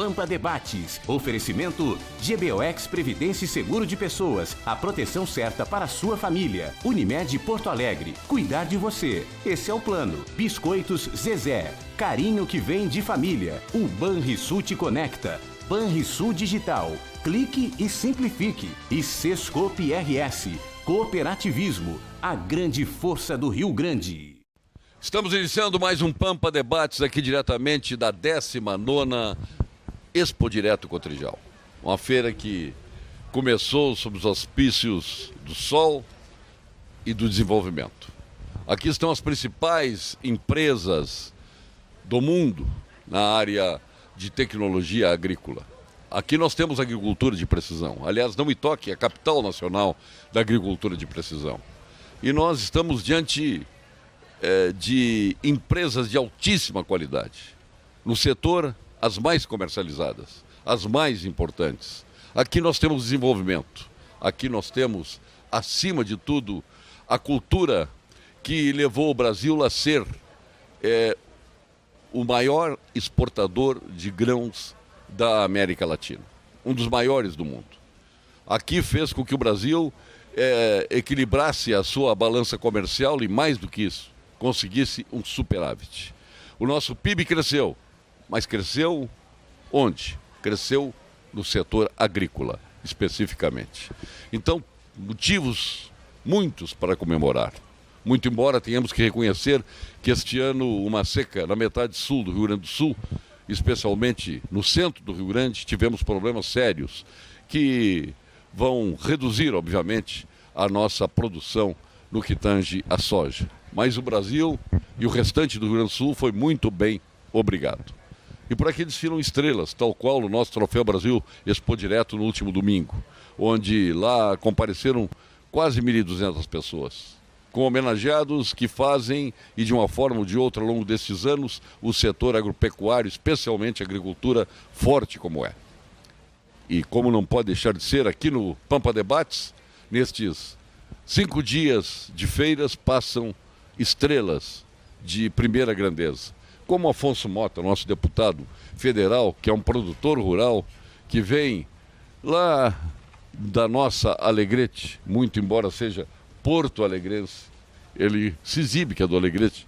Pampa Debates. Oferecimento GBOX Previdência e Seguro de Pessoas. A proteção certa para a sua família. Unimed Porto Alegre. Cuidar de você. Esse é o plano. Biscoitos Zezé. Carinho que vem de família. O Banrisul te conecta. Banrisul Digital. Clique e simplifique. E Sescope RS. Cooperativismo. A grande força do Rio Grande. Estamos iniciando mais um Pampa Debates aqui diretamente da 19ª Expo Direto Cotrijal. Uma feira que começou sob os auspícios do Sol e do Desenvolvimento. Aqui estão as principais empresas do mundo na área de tecnologia agrícola. Aqui nós temos agricultura de precisão. Aliás, não me toque, é a capital nacional da agricultura de precisão. E nós estamos diante de empresas de altíssima qualidade. No setor, as mais comercializadas, as mais importantes. Aqui nós temos desenvolvimento. Aqui nós temos, acima de tudo, a cultura que levou o Brasil a ser o maior exportador de grãos da América Latina. Um dos maiores do mundo. Aqui fez com que o Brasil equilibrasse a sua balança comercial e, mais do que isso, conseguisse um superávit. O nosso PIB cresceu, mas cresceu onde? Cresceu no setor agrícola, especificamente. Então, motivos muitos para comemorar. Muito embora tenhamos que reconhecer que este ano uma seca na metade sul do Rio Grande do Sul, especialmente no centro do Rio Grande, tivemos problemas sérios que vão reduzir, obviamente, a nossa produção no que tange a soja. Mas o Brasil e o restante do Rio Grande do Sul foi muito bem, obrigado. E por aqui desfilam estrelas, tal qual o nosso Troféu Brasil Expo Direto no último domingo, onde lá compareceram quase 1.200 pessoas, com homenageados que fazem, e de uma forma ou de outra, ao longo desses anos, o setor agropecuário, especialmente a agricultura, forte como é. E como não pode deixar de ser, aqui no Pampa Debates, nestes 5 dias de feiras, passam estrelas de primeira grandeza. Como Afonso Mota, nosso deputado federal, que é um produtor rural, que vem lá da nossa Alegrete, muito embora seja Porto Alegrense, ele se exibe que é do Alegrete,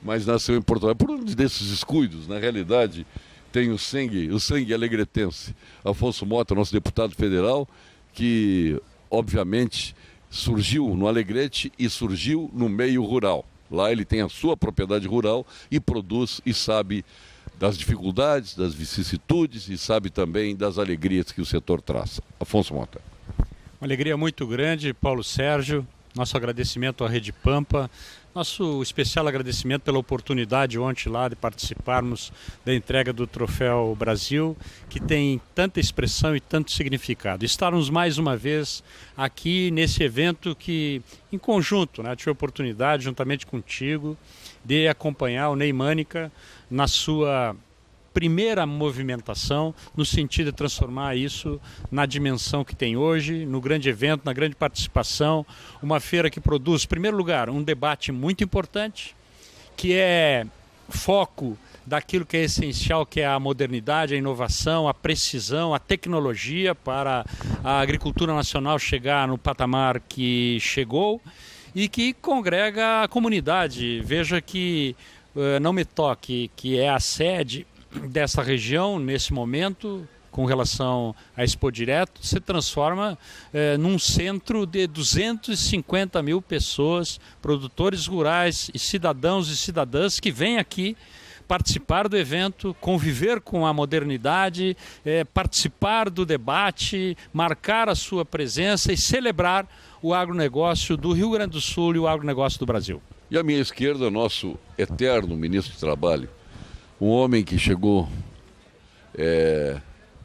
mas nasceu em Porto Alegre. Por um desses descuidos, na realidade, tem o sangue alegretense. Afonso Mota, nosso deputado federal, que obviamente surgiu no Alegrete e surgiu no meio rural. Lá ele tem a sua propriedade rural e produz e sabe das dificuldades, das vicissitudes e sabe também das alegrias que o setor traz. Afonso Mota. Uma alegria muito grande, Paulo Sérgio. Nosso agradecimento à Rede Pampa. Nosso especial agradecimento pela oportunidade ontem lá de participarmos da entrega do Troféu Brasil, que tem tanta expressão e tanto significado. Estarmos mais uma vez aqui nesse evento que, em conjunto, tive a oportunidade, juntamente contigo, de acompanhar o Ney Mânica na sua primeira movimentação, no sentido de transformar isso na dimensão que tem hoje, no grande evento, na grande participação, uma feira que produz, em primeiro lugar, um debate muito importante, que é foco daquilo que é essencial, que é a modernidade, a inovação, a precisão, a tecnologia para a agricultura nacional chegar no patamar que chegou e que congrega a comunidade. Veja que Não Me Toque, que é a sede dessa região nesse momento, com relação à Expo Direto, se transforma num centro de 250 mil pessoas, produtores rurais e cidadãos e cidadãs que vêm aqui participar do evento, conviver com a modernidade, participar do debate, marcar a sua presença e celebrar o agronegócio do Rio Grande do Sul e o agronegócio do Brasil. E à minha esquerda, nosso eterno ministro do Trabalho, um homem que chegou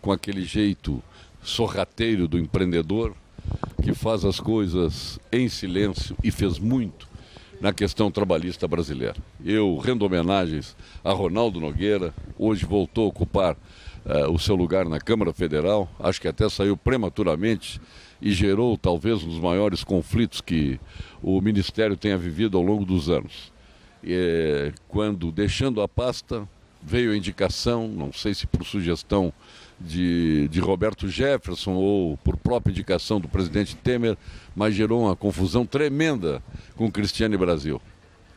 com aquele jeito sorrateiro do empreendedor, que faz as coisas em silêncio e fez muito na questão trabalhista brasileira. Eu rendo homenagens a Ronaldo Nogueira, hoje voltou a ocupar o seu lugar na Câmara Federal, acho que até saiu prematuramente e gerou talvez um dos maiores conflitos que o Ministério tenha vivido ao longo dos anos. Quando, deixando a pasta, veio a indicação, não sei se por sugestão de Roberto Jefferson ou por própria indicação do presidente Temer, mas gerou uma confusão tremenda com Cristiane Brasil,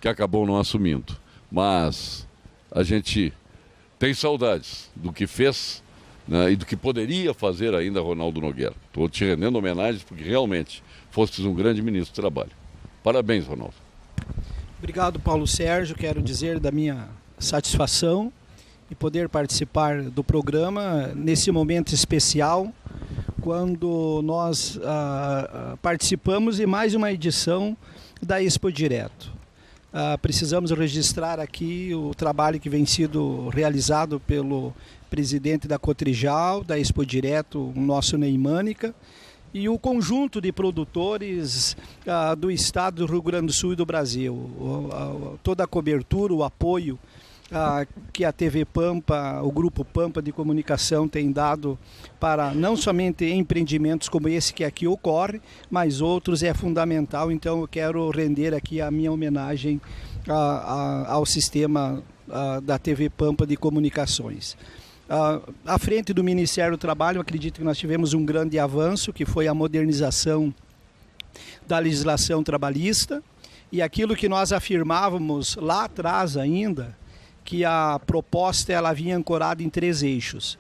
que acabou não assumindo. Mas a gente tem saudades do que fez, né, e do que poderia fazer ainda Ronaldo Nogueira. Estou te rendendo homenagens porque realmente fostes um grande ministro do Trabalho. Parabéns, Ronaldo. Obrigado, Paulo Sérgio. Quero dizer da minha satisfação e poder participar do programa nesse momento especial, quando nós participamos de mais uma edição da Expo Direto. Precisamos registrar aqui o trabalho que vem sido realizado pelo presidente da Cotrijal, da Expo Direto, o nosso Ney Mânica, e o conjunto de produtores do estado do Rio Grande do Sul e do Brasil. Toda a cobertura, o apoio que a TV Pampa, o Grupo Pampa de Comunicação tem dado para não somente empreendimentos como esse que aqui ocorre, mas outros é fundamental. Então eu quero render aqui a minha homenagem ao sistema da TV Pampa de Comunicações. À frente do Ministério do Trabalho, acredito que nós tivemos um grande avanço, que foi a modernização da legislação trabalhista, e aquilo que nós afirmávamos lá atrás ainda, que a proposta ela vinha ancorada em 3 eixos: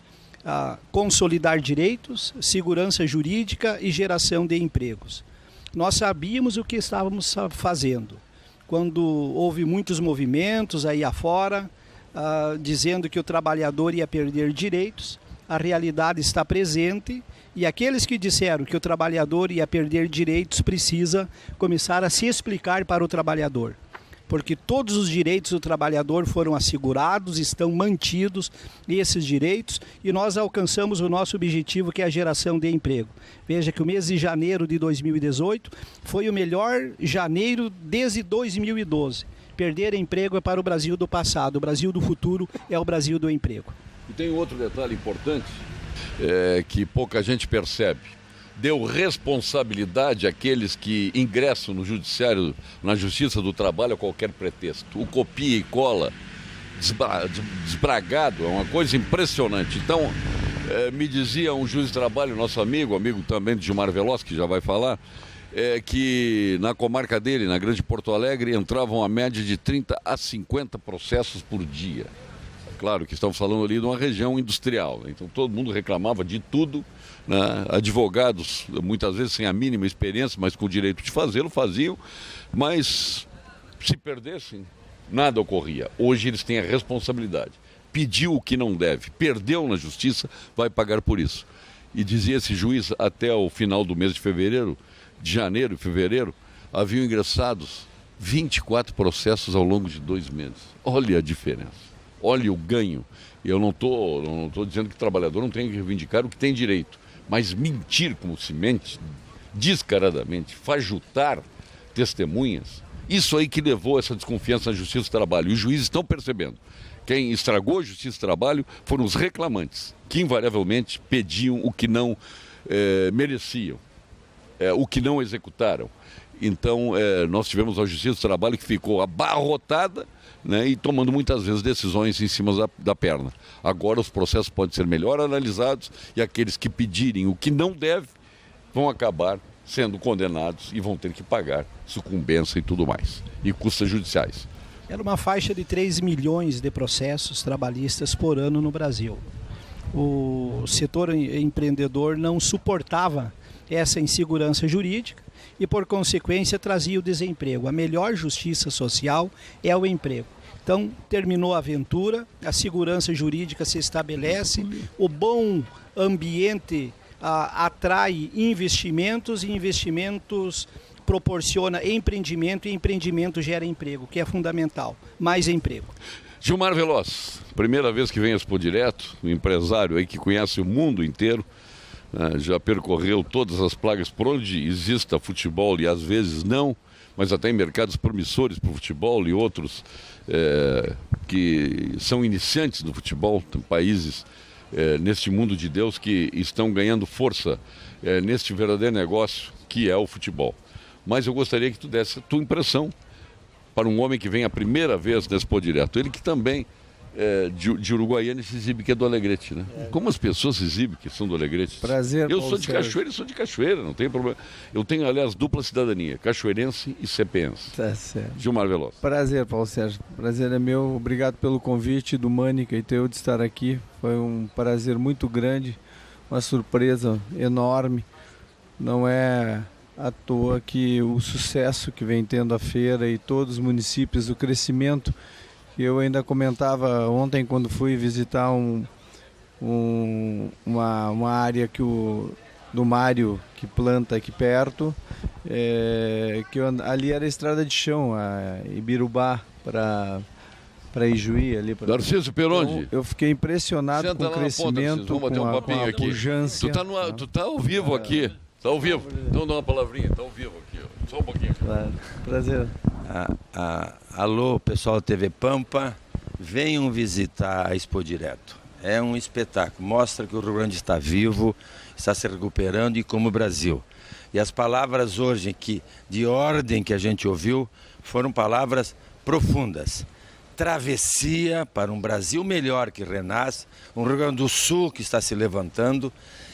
consolidar direitos, segurança jurídica e geração de empregos. Nós sabíamos o que estávamos fazendo quando houve muitos movimentos aí afora, dizendo que o trabalhador ia perder direitos. A realidade está presente, e aqueles que disseram que o trabalhador ia perder direitos precisa começar a se explicar para o trabalhador, porque todos os direitos do trabalhador foram assegurados, estão mantidos esses direitos, e nós alcançamos o nosso objetivo, que é a geração de emprego. Veja que o mês de janeiro de 2018 foi o melhor janeiro desde 2012. Perder emprego é para o Brasil do passado, o Brasil do futuro é o Brasil do emprego. E tem outro detalhe importante que pouca gente percebe. Deu responsabilidade àqueles que ingressam no judiciário, na Justiça do Trabalho, a qualquer pretexto. O copia e cola desbragado é uma coisa impressionante. Então, me dizia um juiz de trabalho, nosso amigo também de Gilmar Veloz, que já vai falar, que na comarca dele, na Grande Porto Alegre, entravam a média de 30 a 50 processos por dia. Claro que estamos falando ali de uma região industrial, né? Então todo mundo reclamava de tudo, né? Advogados, muitas vezes sem a mínima experiência, mas com o direito de fazê-lo, faziam, mas se perdessem, nada ocorria. Hoje eles têm a responsabilidade. Pediu o que não deve, perdeu na justiça, vai pagar por isso. E dizia esse juiz, até o final do mês de fevereiro, de janeiro e fevereiro, haviam ingressados 24 processos ao longo de 2 meses. Olha a diferença. Olha o ganho. Eu não estou dizendo que o trabalhador não tem que reivindicar o que tem direito, mas mentir como se mente, descaradamente, fajutar testemunhas, isso aí que levou essa desconfiança na Justiça do Trabalho. E os juízes estão percebendo. Quem estragou a Justiça do Trabalho foram os reclamantes, que invariavelmente pediam o que não mereciam, o que não executaram. Então, nós tivemos a Justiça do Trabalho que ficou abarrotada, né, e tomando muitas vezes decisões em cima da perna. Agora os processos podem ser melhor analisados e aqueles que pedirem o que não deve vão acabar sendo condenados e vão ter que pagar sucumbência e tudo mais, e custas judiciais. Era uma faixa de 3 milhões de processos trabalhistas por ano no Brasil. O setor empreendedor não suportava essa insegurança jurídica e, por consequência, trazia o desemprego. A melhor justiça social é o emprego. Então, terminou a aventura, a segurança jurídica se estabelece, o bom ambiente atrai investimentos, e investimentos proporciona empreendimento, e empreendimento gera emprego, que é fundamental. Mais emprego. Gilmar Veloz, primeira vez que vem a Expo Direto, um empresário aí que conhece o mundo inteiro, já percorreu todas as plagas por onde exista futebol e às vezes não, mas até em mercados promissores para o futebol e outros que são iniciantes do futebol, tem países neste mundo de Deus que estão ganhando força neste verdadeiro negócio que é o futebol. Mas eu gostaria que tu desse a tua impressão para um homem que vem a primeira vez na Expo Direto, ele que também de Uruguaiana se exibe que é do Alegrete, né? Como as pessoas se exibem que são do Alegrete? Prazer, Eu Paulo sou de Sérgio. Cachoeira e sou de Cachoeira, não tem problema. Eu tenho, aliás, dupla cidadania, cachoeirense e cepense. Tá certo. Gilmar Veloz. Prazer, Paulo Sérgio. Prazer é meu. Obrigado pelo convite do Mânica e teu de estar aqui. Foi um prazer muito grande, uma surpresa enorme. Não é à toa que o sucesso que vem tendo a feira e todos os municípios, o crescimento. Eu ainda comentava ontem quando fui visitar uma área do Mário que planta aqui perto, ali era estrada de chão, a Ibirubá para Ijuí. Ali Narciso Peronde. Então, eu fiquei impressionado com o crescimento, vamos bater um papinho com a aqui. pujança. Tu tá ao vivo aqui. Tá ao vivo. Então dá uma palavrinha, tá ao vivo aqui. Ó. Só um pouquinho. Claro. Prazer. Alô, pessoal da TV Pampa, venham visitar a Expo Direto. É um espetáculo, mostra que o Rio Grande está vivo, está se recuperando e como o Brasil. E as palavras hoje de ordem que a gente ouviu foram palavras profundas. Travessia para um Brasil melhor que renasce, um Rio Grande do Sul que está se levantando,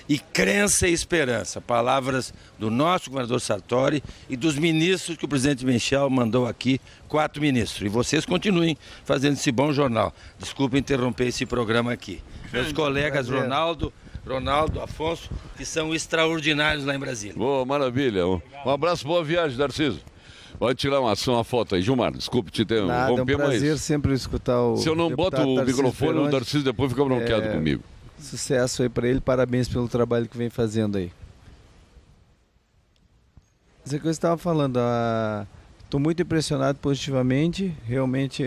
e crença e esperança, palavras do nosso governador Sartori e dos ministros que o presidente Michel mandou aqui, 4 ministros. E vocês continuem fazendo esse bom jornal. Desculpa interromper esse programa aqui. Meus colegas Ronaldo, Afonso, que são extraordinários lá em Brasília. Boa, maravilha. Um abraço, boa viagem, Narciso. Pode tirar uma foto aí. Gilmar, desculpe te interromper, É um prazer sempre escutar o se eu não boto o microfone, o Narciso depois fica bronqueado comigo. Sucesso aí para ele, parabéns pelo trabalho que vem fazendo aí. Isso que eu estava falando, estou muito impressionado positivamente, realmente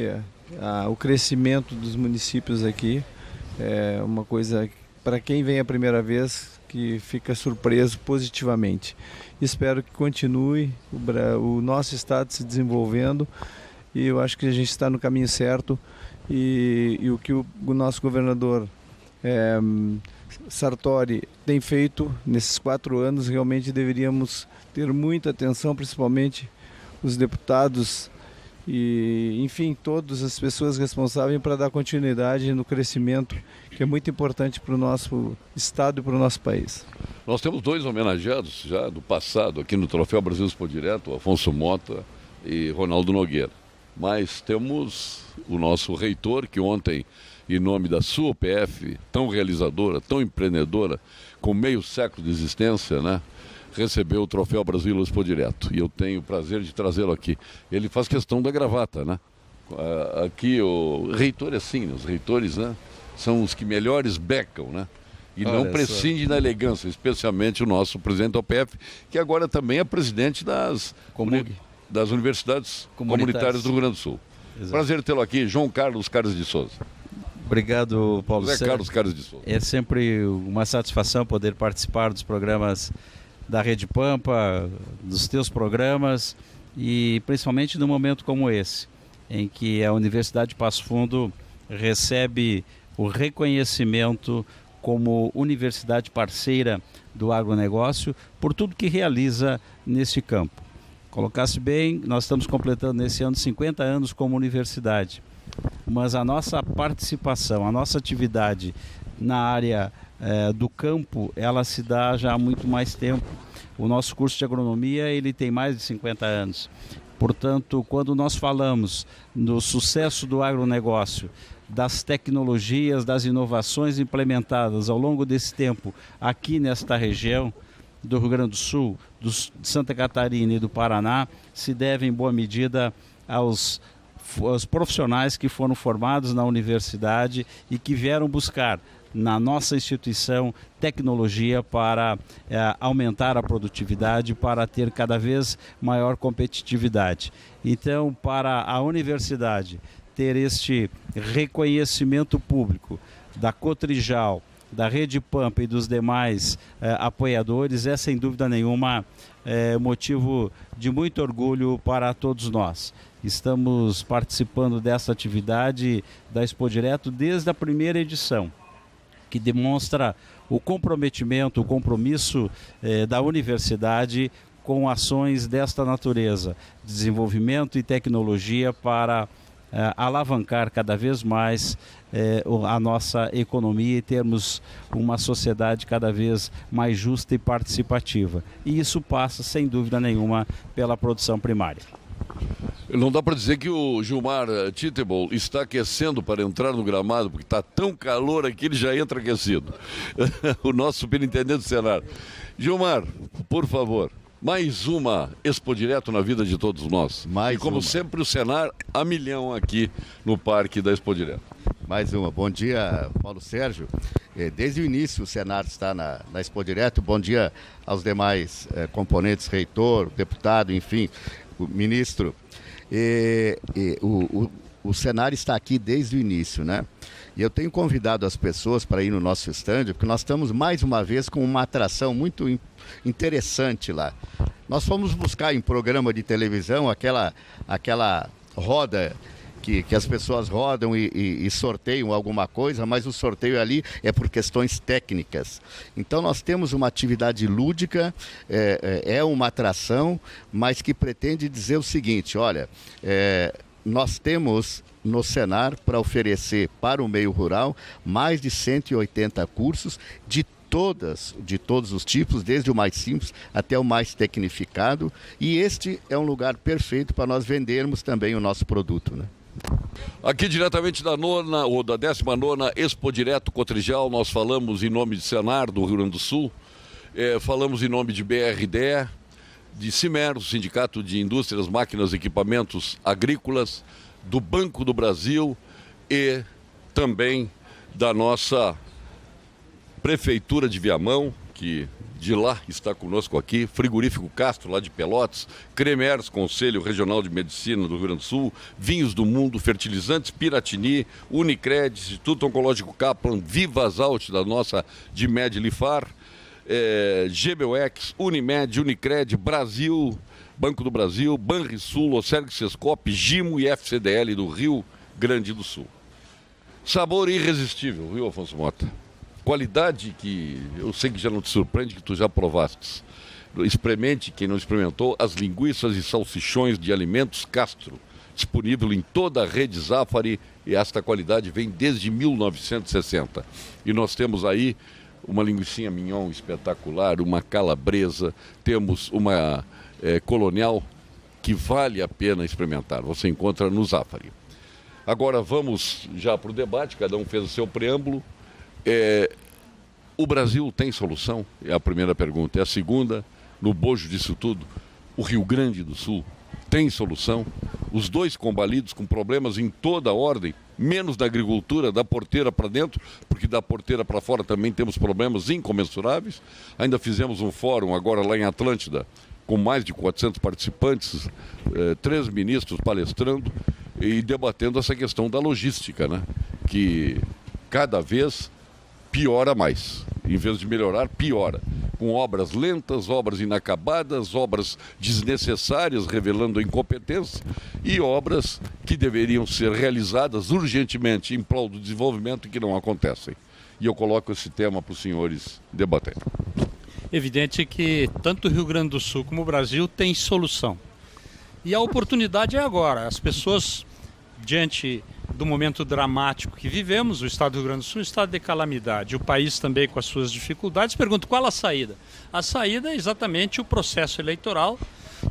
o crescimento dos municípios aqui é uma coisa para quem vem a primeira vez que fica surpreso positivamente. Espero que continue o nosso estado se desenvolvendo e eu acho que a gente está no caminho certo e o que o nosso governador Sartori tem feito nesses 4 anos, realmente deveríamos ter muita atenção, principalmente os deputados e, enfim, todas as pessoas responsáveis para dar continuidade no crescimento, que é muito importante para o nosso estado e para o nosso país. Nós temos 2 homenageados já do passado aqui no Troféu Brasil Expo Direto, Afonso Mota e Ronaldo Nogueira. Mas temos o nosso reitor, que ontem, em nome da sua UPF, tão realizadora, tão empreendedora, com meio século de existência, né, recebeu o Troféu Brasil Expo Direto. E eu tenho o prazer de trazê-lo aqui. Ele faz questão da gravata, né? Aqui o reitor é assim, os reitores, né, são os que melhores becam, né? E não prescindem da elegância, especialmente o nosso presidente da UPF, que agora também é presidente das universidades comunitárias do Rio Grande do Sul. Exato. Prazer tê-lo aqui, João Carlos Carlos de Souza. Obrigado, Paulo José Sérgio. Carlos Carlos de Souza. É sempre uma satisfação poder participar dos programas da Rede Pampa, dos teus programas e principalmente num momento como esse, em que a Universidade de Passo Fundo recebe o reconhecimento como universidade parceira do agronegócio por tudo que realiza nesse campo. Colocasse bem, nós estamos completando nesse ano 50 anos como universidade, mas a nossa participação, a nossa atividade na área do campo, ela se dá já há muito mais tempo. O nosso curso de agronomia, ele tem mais de 50 anos. Portanto, quando nós falamos no sucesso do agronegócio, das tecnologias, das inovações implementadas ao longo desse tempo aqui nesta região do Rio Grande do Sul, de Santa Catarina e do Paraná, se deve em boa medida aos profissionais que foram formados na universidade e que vieram buscar na nossa instituição tecnologia para aumentar a produtividade, para ter cada vez maior competitividade. Então, para a universidade ter este reconhecimento público da Cotrijal, da Rede Pampa e dos demais apoiadores, é sem dúvida nenhuma motivo de muito orgulho para todos nós. Estamos participando dessa atividade da Expo Direto desde a primeira edição, que demonstra o comprometimento, o compromisso da universidade com ações desta natureza, desenvolvimento e tecnologia para alavancar cada vez mais a nossa economia e termos uma sociedade cada vez mais justa e participativa. E isso passa, sem dúvida nenhuma, pela produção primária. Não dá para dizer que o Gilmar Titebol está aquecendo para entrar no gramado, porque está tão calor aqui, ele já entra aquecido. O nosso superintendente do Senar. Gilmar, por favor, mais uma Expo Direto na vida de todos nós. E como sempre, o Senar a milhão aqui no Parque da Expo Direto. Mais uma. Bom dia, Paulo Sérgio. Desde o início o Senar está na Expo Direto. Bom dia aos demais componentes, reitor, deputado, enfim, o ministro. O Senar está aqui desde o início, né? E eu tenho convidado as pessoas para ir no nosso estande, porque nós estamos mais uma vez com uma atração muito interessante lá. Nós fomos buscar em programa de televisão aquela roda que as pessoas rodam e sorteiam alguma coisa, mas o sorteio ali é por questões técnicas. Então nós temos uma atividade lúdica, é uma atração, mas que pretende dizer o seguinte, olha, nós temos no Senar para oferecer para o meio rural mais de 180 cursos de todos os tipos, desde o mais simples até o mais tecnificado, e este é um lugar perfeito para nós vendermos também o nosso produto, né? Aqui diretamente da 19ª Expo Direto Cotrijal, nós falamos em nome de Senar do Rio Grande do Sul, falamos em nome de BRDE, de Cimer, o Sindicato de Indústrias, Máquinas e Equipamentos Agrícolas, do Banco do Brasil e também da nossa Prefeitura de Viamão, que de lá está conosco aqui, Frigorífico Castro, lá de Pelotas, Cremers, Conselho Regional de Medicina do Rio Grande do Sul, Vinhos do Mundo, Fertilizantes Piratini, Unicred, Instituto Oncológico Kaplan, Vivasalt, da nossa Dimed Lifar, GBOX, Unimed, Unicred, Brasil, Banco do Brasil, Banrisul, Ocerg Sescop, Gimo e FCDL do Rio Grande do Sul. Sabor irresistível, viu, Afonso Mota? Qualidade que eu sei que já não te surpreende, que tu já provaste. Experimente, quem não experimentou, as linguiças e salsichões de Alimentos Castro, disponível em toda a rede Zafari, e esta qualidade vem desde 1960. E nós temos aí uma linguicinha mignon espetacular, uma calabresa, temos uma colonial que vale a pena experimentar. Você encontra no Zafari. Agora vamos já para o debate, cada um fez o seu preâmbulo. O Brasil tem solução? É a primeira pergunta. É a segunda, no bojo disso tudo, o Rio Grande do Sul tem solução? Os dois combalidos com problemas em toda a ordem, menos da agricultura, da porteira para dentro, porque da porteira para fora também temos problemas incomensuráveis. Ainda fizemos um fórum agora lá em Atlântida, com mais de 400 participantes, 3 ministros palestrando e debatendo essa questão da logística, né? Que cada vez piora mais. Em vez de melhorar, piora. Com obras lentas, obras inacabadas, obras desnecessárias, revelando incompetência, e obras que deveriam ser realizadas urgentemente em prol do desenvolvimento e que não acontecem. E eu coloco esse tema para os senhores debaterem. Evidente que tanto o Rio Grande do Sul como o Brasil têm solução. E a oportunidade é agora. As pessoas, diante do momento dramático que vivemos, o estado do Rio Grande do Sul é um estado de calamidade, o país também com as suas dificuldades, pergunto qual a saída? A saída é exatamente o processo eleitoral,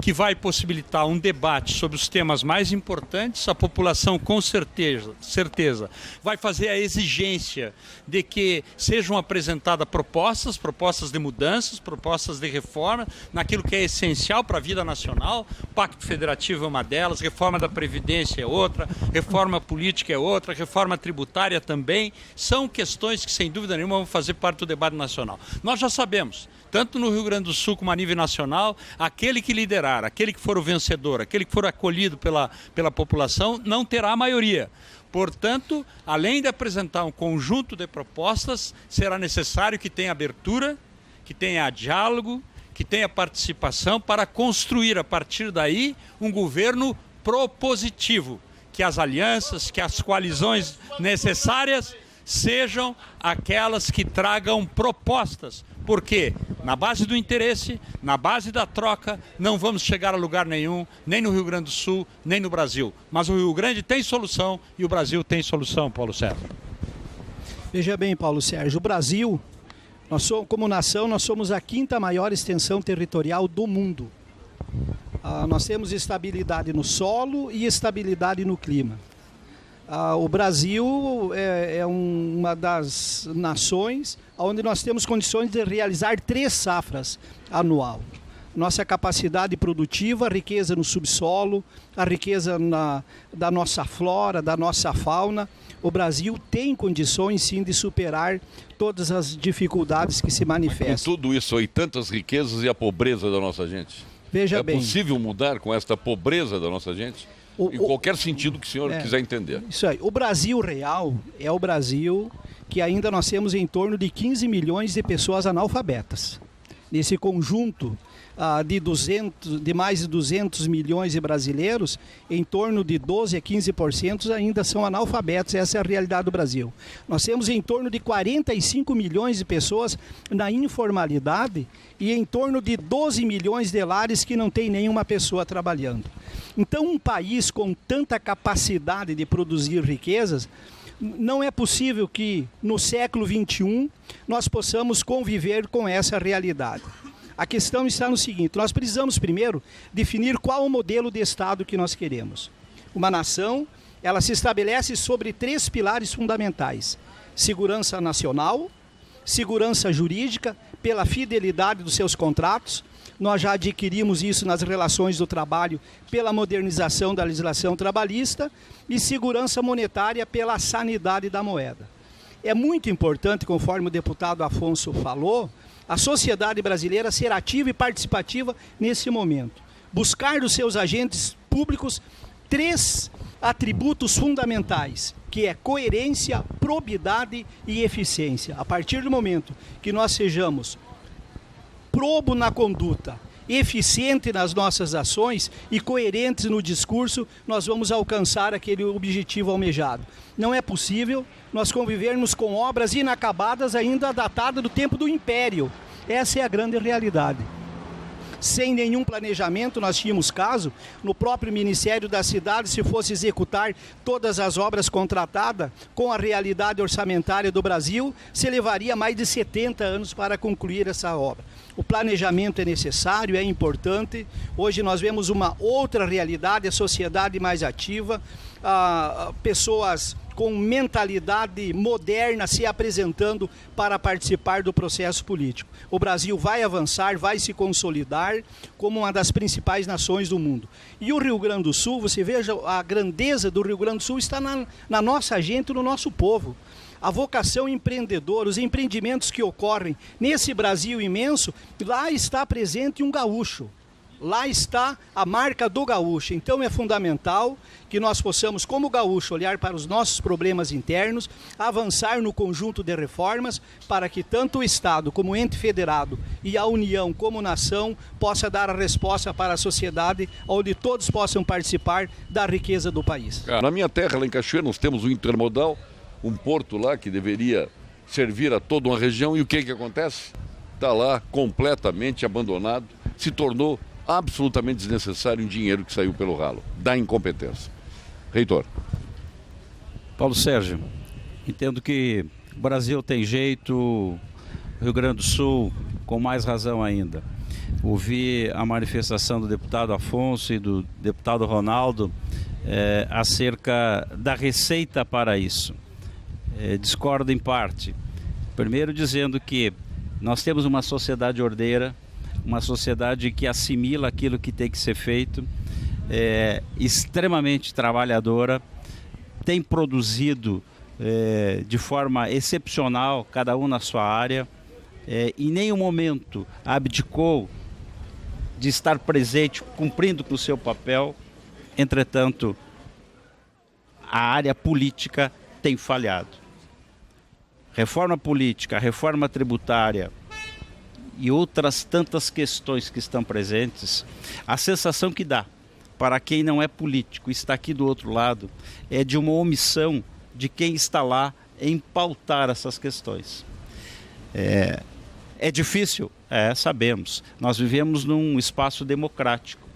que vai possibilitar um debate sobre os temas mais importantes. A população com certeza vai fazer a exigência de que sejam apresentadas propostas de mudanças, propostas de reforma, naquilo que é essencial para a vida nacional. O Pacto Federativo é uma delas, reforma da Previdência é outra, reforma política é outra, reforma tributária também. São questões que, sem dúvida nenhuma, vão fazer parte do debate nacional. Nós já sabemos, tanto no Rio Grande do Sul como a nível nacional, aquele que liderar, aquele que for o vencedor, aquele que for acolhido pela população, não terá a maioria. Portanto, além de apresentar um conjunto de propostas, será necessário que tenha abertura, que tenha diálogo, que tenha participação para construir, a partir daí, um governo propositivo, que as alianças, que as coalizões necessárias sejam aquelas que tragam propostas, porque na base do interesse, na base da troca, não vamos chegar a lugar nenhum, nem no Rio Grande do Sul, nem no Brasil. Mas o Rio Grande tem solução e o Brasil tem solução, Paulo Sérgio. Veja bem, Paulo Sérgio, o Brasil, como nação, nós somos a 5ª maior extensão territorial do mundo. Nós temos estabilidade no solo e estabilidade no clima. O Brasil é uma das nações onde nós temos condições de realizar 3 safras anual. Nossa capacidade produtiva, a riqueza no subsolo, a riqueza da nossa flora, da nossa fauna. O Brasil tem condições, sim, de superar todas as dificuldades que se manifestam. Com tudo isso aí, tantas riquezas e a pobreza da nossa gente. Veja bem. É possível mudar com esta pobreza da nossa gente? Em qualquer sentido que o senhor quiser entender. Isso aí. O Brasil real é o Brasil que ainda nós temos em torno de 15 milhões de pessoas analfabetas. Nesse conjunto de mais de 200 milhões de brasileiros, em torno de 12 a 15% ainda são analfabetos. Essa é a realidade do Brasil. Nós temos em torno de 45 milhões de pessoas na informalidade e em torno de 12 milhões de lares que não tem nenhuma pessoa trabalhando. Então, um país com tanta capacidade de produzir riquezas, não é possível que no século XXI nós possamos conviver com essa realidade. A questão está no seguinte: nós precisamos primeiro definir qual o modelo de Estado que nós queremos. Uma nação, ela se estabelece sobre 3 pilares fundamentais: segurança nacional, segurança jurídica, pela fidelidade dos seus contratos. Nós já adquirimos isso nas relações do trabalho pela modernização da legislação trabalhista, e segurança monetária pela sanidade da moeda. É muito importante, conforme o deputado Afonso falou, a sociedade brasileira ser ativa e participativa nesse momento. Buscar dos seus agentes públicos 3 atributos fundamentais, que é coerência, probidade e eficiência. A partir do momento que nós sejamos probo na conduta, eficiente nas nossas ações e coerentes no discurso, nós vamos alcançar aquele objetivo almejado. Não é possível nós convivermos com obras inacabadas ainda datadas do tempo do Império. Essa é a grande realidade. Sem nenhum planejamento, nós tínhamos caso, no próprio Ministério da Cidade, se fosse executar todas as obras contratadas com a realidade orçamentária do Brasil, se levaria mais de 70 anos para concluir essa obra. O planejamento é necessário, é importante. Hoje nós vemos uma outra realidade, a sociedade mais ativa, pessoas com mentalidade moderna se apresentando para participar do processo político. O Brasil vai avançar, vai se consolidar como uma das principais nações do mundo. E o Rio Grande do Sul, você veja, a grandeza do Rio Grande do Sul está na nossa gente, no nosso povo. A vocação empreendedora, os empreendimentos que ocorrem nesse Brasil imenso, lá está presente um gaúcho. Lá está a marca do gaúcho. Então é fundamental que nós possamos, como gaúcho, olhar para os nossos problemas internos, avançar no conjunto de reformas para que tanto o Estado como o ente federado e a União como nação possa dar a resposta para a sociedade, onde todos possam participar da riqueza do país. Na minha terra, lá em Cachoeira, nós temos um intermodal, um porto lá que deveria servir a toda uma região, e o que acontece? Está lá completamente abandonado, se tornou absolutamente desnecessário um dinheiro que saiu pelo ralo, da incompetência. Reitor. Paulo Sérgio, entendo que o Brasil tem jeito, o Rio Grande do Sul com mais razão ainda. Ouvi a manifestação do deputado Afonso e do deputado Ronaldo acerca da receita para isso. Discordo em parte. Primeiro dizendo que nós temos uma sociedade ordeira, uma sociedade que assimila aquilo que tem que ser feito, extremamente trabalhadora, tem produzido de forma excepcional, cada um na sua área, em nenhum momento abdicou de estar presente, cumprindo com o seu papel. Entretanto, a área política tem falhado. Reforma política, reforma tributária e outras tantas questões que estão presentes, a sensação que dá para quem não é político, está aqui do outro lado, é de uma omissão de quem está lá em pautar essas questões. É difícil? Sabemos. Nós vivemos num espaço democrático.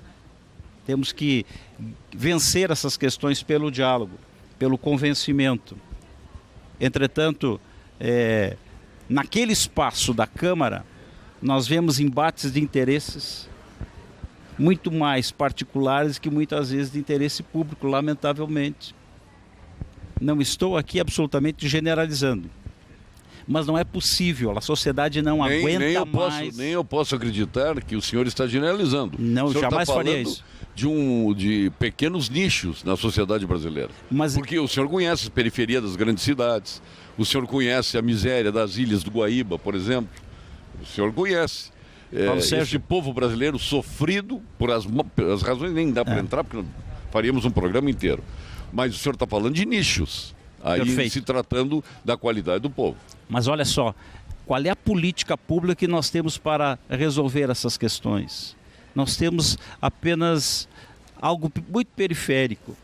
Temos que vencer essas questões pelo diálogo, pelo convencimento. Entretanto, naquele espaço da Câmara, nós vemos embates de interesses muito mais particulares que muitas vezes de interesse público, lamentavelmente. Não estou aqui absolutamente generalizando, mas não é possível, a sociedade não aguenta mais. Nem eu posso acreditar que o senhor está generalizando. Não, o senhor jamais faria isso. De pequenos nichos na sociedade brasileira. Porque o senhor conhece a periferia das grandes cidades, o senhor conhece a miséria das ilhas do Guaíba, por exemplo, o senhor conhece. Este povo brasileiro sofrido por as razões, nem dá para entrar, porque faríamos um programa inteiro. Mas o senhor está falando de nichos, aí Perfeito. se tratando da qualidade do povo. Mas olha só, qual é a política pública que nós temos para resolver essas questões? Nós temos apenas algo muito periférico.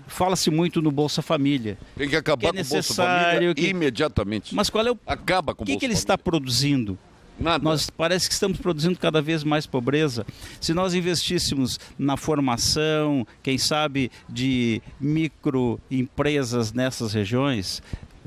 Fala-se muito no Bolsa Família. Tem que acabar com o Bolsa Família imediatamente. Mas qual é o... Acaba com o Bolsa que ele está produzindo? Nada. Nós parece que estamos produzindo cada vez mais pobreza. Se nós investíssemos na formação, quem sabe, de microempresas nessas regiões,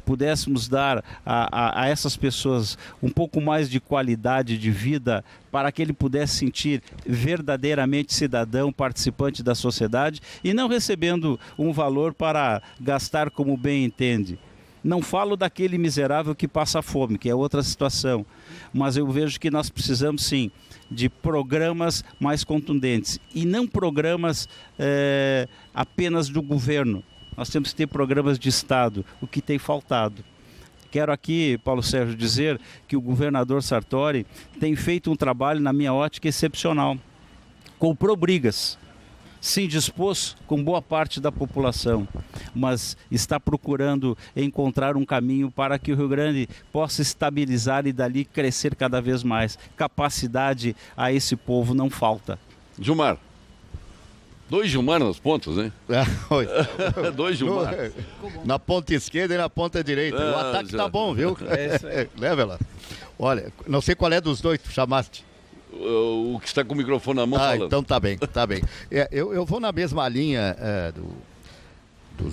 pudéssemos dar a essas pessoas um pouco mais de qualidade de vida para que ele pudesse sentir verdadeiramente cidadão, participante da sociedade e não recebendo um valor para gastar como bem entende. Não falo daquele miserável que passa fome, que é outra situação, mas eu vejo que nós precisamos sim de programas mais contundentes e não programas apenas do governo. Nós temos que ter programas de Estado, o que tem faltado. Quero aqui, Paulo Sérgio, dizer que o governador Sartori tem feito um trabalho, na minha ótica, excepcional. Comprou brigas, se indispôs com boa parte da população, mas está procurando encontrar um caminho para que o Rio Grande possa estabilizar e dali crescer cada vez mais. Capacidade a esse povo não falta. Gilmar. 2 Gilmar nas pontas, hein? 2 Gilmar. Na ponta esquerda e na ponta direita. O ataque tá bom, viu? Leva lá. Olha, não sei qual é dos dois que tu chamaste. O que está com o microfone na mão falando. Então tá bem, tá bem. Eu vou na mesma linha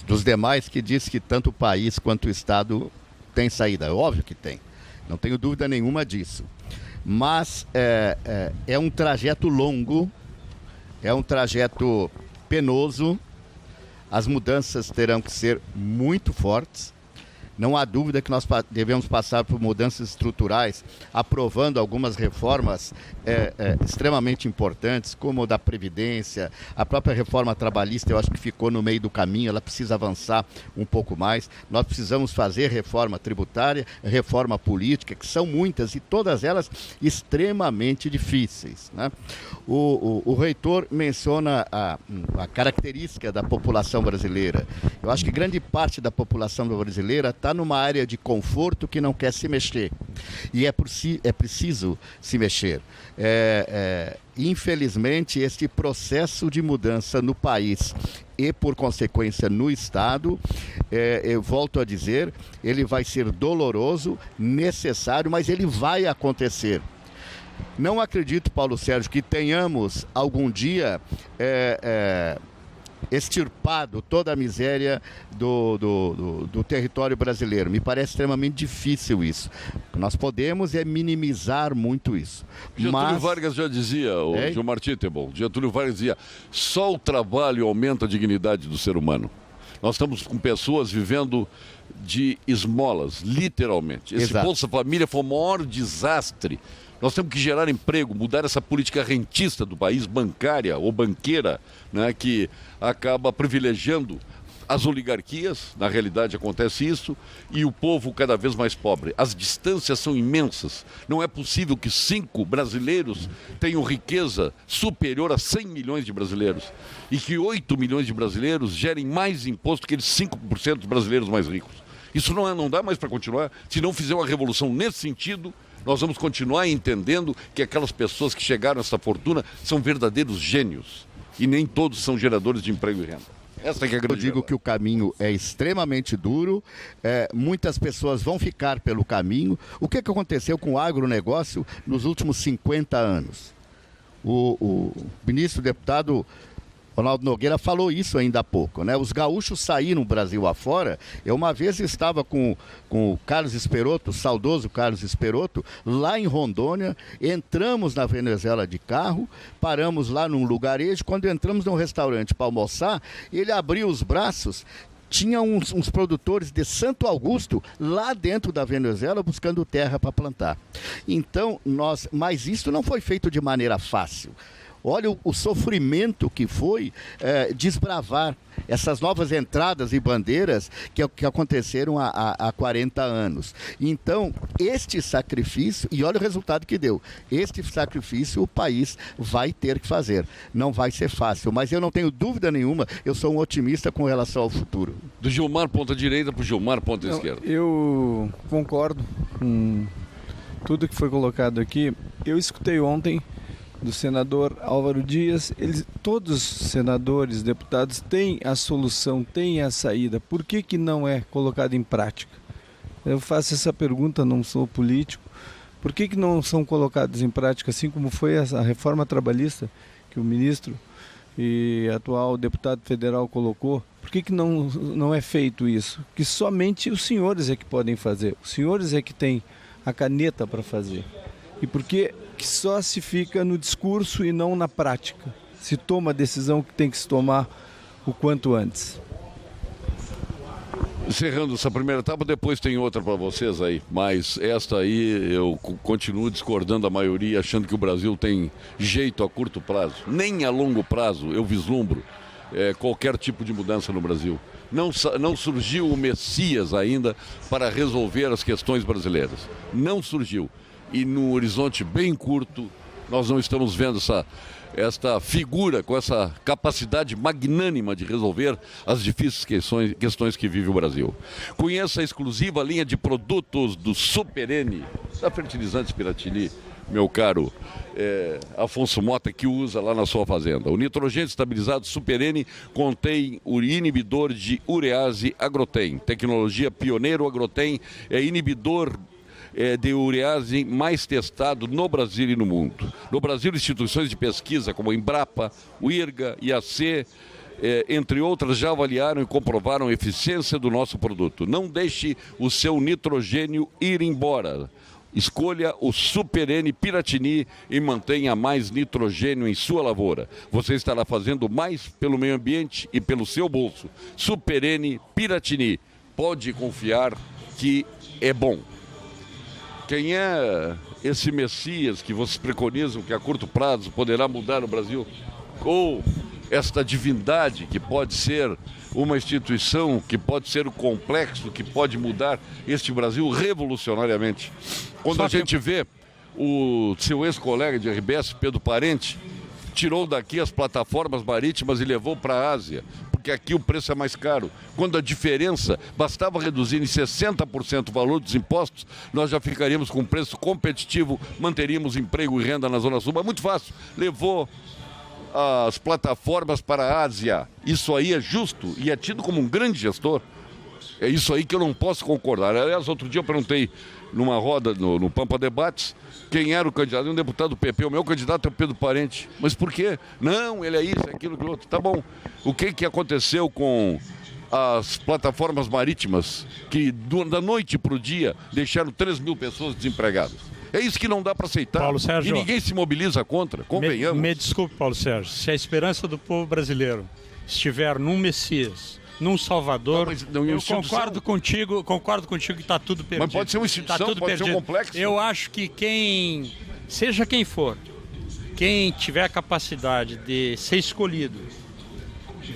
dos demais que diz que tanto o país quanto o Estado tem saída. Óbvio que tem. Não tenho dúvida nenhuma disso. Mas é um trajeto longo. É um trajeto penoso, as mudanças terão que ser muito fortes. Não há dúvida que nós devemos passar por mudanças estruturais, aprovando algumas reformas extremamente importantes, como a da Previdência, a própria reforma trabalhista, eu acho que ficou no meio do caminho, ela precisa avançar um pouco mais. Nós precisamos fazer reforma tributária, reforma política, que são muitas e todas elas extremamente difíceis, né? O reitor menciona a característica da população brasileira. Eu acho que grande parte da população brasileira está numa área de conforto que não quer se mexer. E é preciso se mexer. Infelizmente, este processo de mudança no país e, por consequência, no Estado, eu volto a dizer, ele vai ser doloroso, necessário, mas ele vai acontecer. Não acredito, Paulo Sérgio, que tenhamos algum dia extirpado toda a miséria do território brasileiro. Me parece extremamente difícil isso. Nós podemos minimizar muito isso. Getúlio Vargas já dizia, o Gilmar Titebol, Getúlio Vargas dizia, só o trabalho aumenta a dignidade do ser humano. Nós estamos com pessoas vivendo de esmolas, literalmente. Esse Bolsa Família foi o maior desastre. Nós temos que gerar emprego, mudar essa política rentista do país, bancária ou banqueira, né, que acaba privilegiando as oligarquias, na realidade acontece isso, e o povo cada vez mais pobre. As distâncias são imensas. Não é possível que 5 brasileiros tenham riqueza superior a 100 milhões de brasileiros e que 8 milhões de brasileiros gerem mais imposto que aqueles 5% dos brasileiros mais ricos. Isso não dá mais para continuar. Se não fizer uma revolução nesse sentido, nós vamos continuar entendendo que aquelas pessoas que chegaram a essa fortuna são verdadeiros gênios. E nem todos são geradores de emprego e renda. Essa que é a grande Eu digo que o caminho é extremamente duro, muitas pessoas vão ficar pelo caminho. O que aconteceu com o agronegócio nos últimos 50 anos? O ministro deputado Ronaldo Nogueira falou isso ainda há pouco, né? Os gaúchos saíram Brasil afora. Eu uma vez estava com o Carlos Esperotto, o saudoso Carlos Esperotto, lá em Rondônia. Entramos na Venezuela de carro, paramos lá num lugarejo. Quando entramos num restaurante para almoçar, ele abriu os braços. Tinha uns produtores de Santo Augusto lá dentro da Venezuela buscando terra para plantar. Então, mas isso não foi feito de maneira fácil. Olha o sofrimento que foi desbravar essas novas entradas e bandeiras que aconteceram há 40 anos. Então, este sacrifício, e olha o resultado que deu, este sacrifício o país vai ter que fazer. Não vai ser fácil, mas eu não tenho dúvida nenhuma, eu sou um otimista com relação ao futuro. Do Gilmar ponta direita para o Gilmar ponta esquerda. Eu concordo com tudo que foi colocado aqui. Eu escutei ontem do senador Álvaro Dias, todos os senadores, deputados têm a solução, têm a saída. Por que não é colocado em prática? Eu faço essa pergunta, não sou político. Por que não são colocados em prática, assim como foi a reforma trabalhista que o ministro e atual deputado federal colocou? Por que não é feito isso? Que somente os senhores é que podem fazer, os senhores é que têm a caneta para fazer. E por que só se fica no discurso e não na prática? Se toma a decisão que tem que se tomar o quanto antes. Encerrando essa primeira etapa, depois tem outra para vocês aí. Mas esta aí eu continuo discordando da maioria, achando que o Brasil tem jeito a curto prazo. Nem a longo prazo eu vislumbro qualquer tipo de mudança no Brasil. Não surgiu o Messias ainda para resolver as questões brasileiras. Não surgiu. E no horizonte bem curto, nós não estamos vendo esta figura com essa capacidade magnânima de resolver as difíceis questões que vive o Brasil. Conheça a exclusiva linha de produtos do Super N, da Fertilizantes Piratini, meu caro Afonso Mota, que usa lá na sua fazenda. O nitrogênio estabilizado Super N contém o inibidor de urease Agrotem. Tecnologia pioneiro Agrotem é inibidor de urease mais testado no Brasil e no mundo. No Brasil, instituições de pesquisa como a Embrapa, o IRGA, IAC, entre outras, já avaliaram e comprovaram a eficiência do nosso produto. Não deixe o seu nitrogênio ir embora. Escolha o Super N Piratini e mantenha mais nitrogênio em sua lavoura. Você estará fazendo mais pelo meio ambiente e pelo seu bolso. Super N Piratini. Pode confiar que é bom. Quem é esse Messias que vocês preconizam que a curto prazo poderá mudar o Brasil? Ou esta divindade que pode ser uma instituição, que pode ser o complexo, que pode mudar este Brasil revolucionariamente? Quando a gente vê o seu ex-colega de RBS, Pedro Parente, tirou daqui as plataformas marítimas e levou para a Ásia, porque aqui o preço é mais caro. Quando a diferença bastava reduzir em 60% o valor dos impostos, nós já ficaríamos com um preço competitivo, manteríamos emprego e renda na Zona Sul. Mas muito fácil, levou as plataformas para a Ásia. Isso aí é justo e é tido como um grande gestor. É isso aí que eu não posso concordar. Aliás, outro dia eu perguntei numa roda no Pampa Debates quem era o candidato, um deputado do PP, o meu candidato é o Pedro Parente. Mas por quê? Não, ele é isso, é aquilo, aquilo outro. Tá bom. O que aconteceu com as plataformas marítimas que da noite para o dia deixaram 3 mil pessoas desempregadas? É isso que não dá para aceitar. Paulo Sérgio, e ninguém se mobiliza contra, convenhamos. Me desculpe, Paulo Sérgio, se a esperança do povo brasileiro estiver num Messias, num Salvador, eu concordo contigo que está tudo perdido. Mas pode ser uma instituição, tá tudo pode perdido. ser um complexo. Eu acho que seja quem for, quem tiver a capacidade de ser escolhido,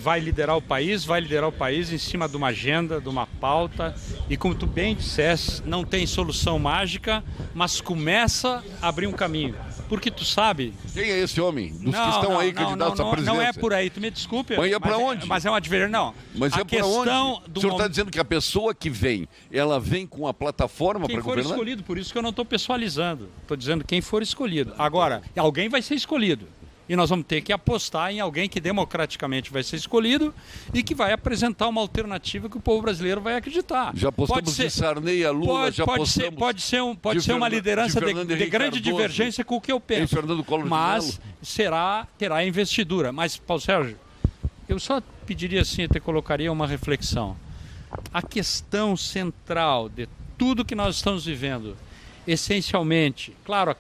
vai liderar o país em cima de uma agenda, de uma pauta, e como tu bem disseste, não tem solução mágica, mas começa a abrir um caminho. Porque tu sabe... Quem é esse homem? Dos que estão aí candidatos à presidência? Não é por aí, tu me desculpe. Mas é para onde? Mas é uma divergência, não. Mas é para onde? O senhor está dizendo que a pessoa que vem, ela vem com a plataforma para governar? Quem for escolhido, por isso que eu não estou pessoalizando. Estou dizendo quem for escolhido. Agora, alguém vai ser escolhido. E nós vamos ter que apostar em alguém que democraticamente vai ser escolhido e que vai apresentar uma alternativa que o povo brasileiro vai acreditar. Já apostamos de Sarney a Lula, pode ser uma liderança de grande divergência com o que eu penso. Mas terá investidura. Mas, Paulo Sérgio, eu só pediria assim, eu colocaria uma reflexão. A questão central de tudo que nós estamos vivendo, essencialmente, claro,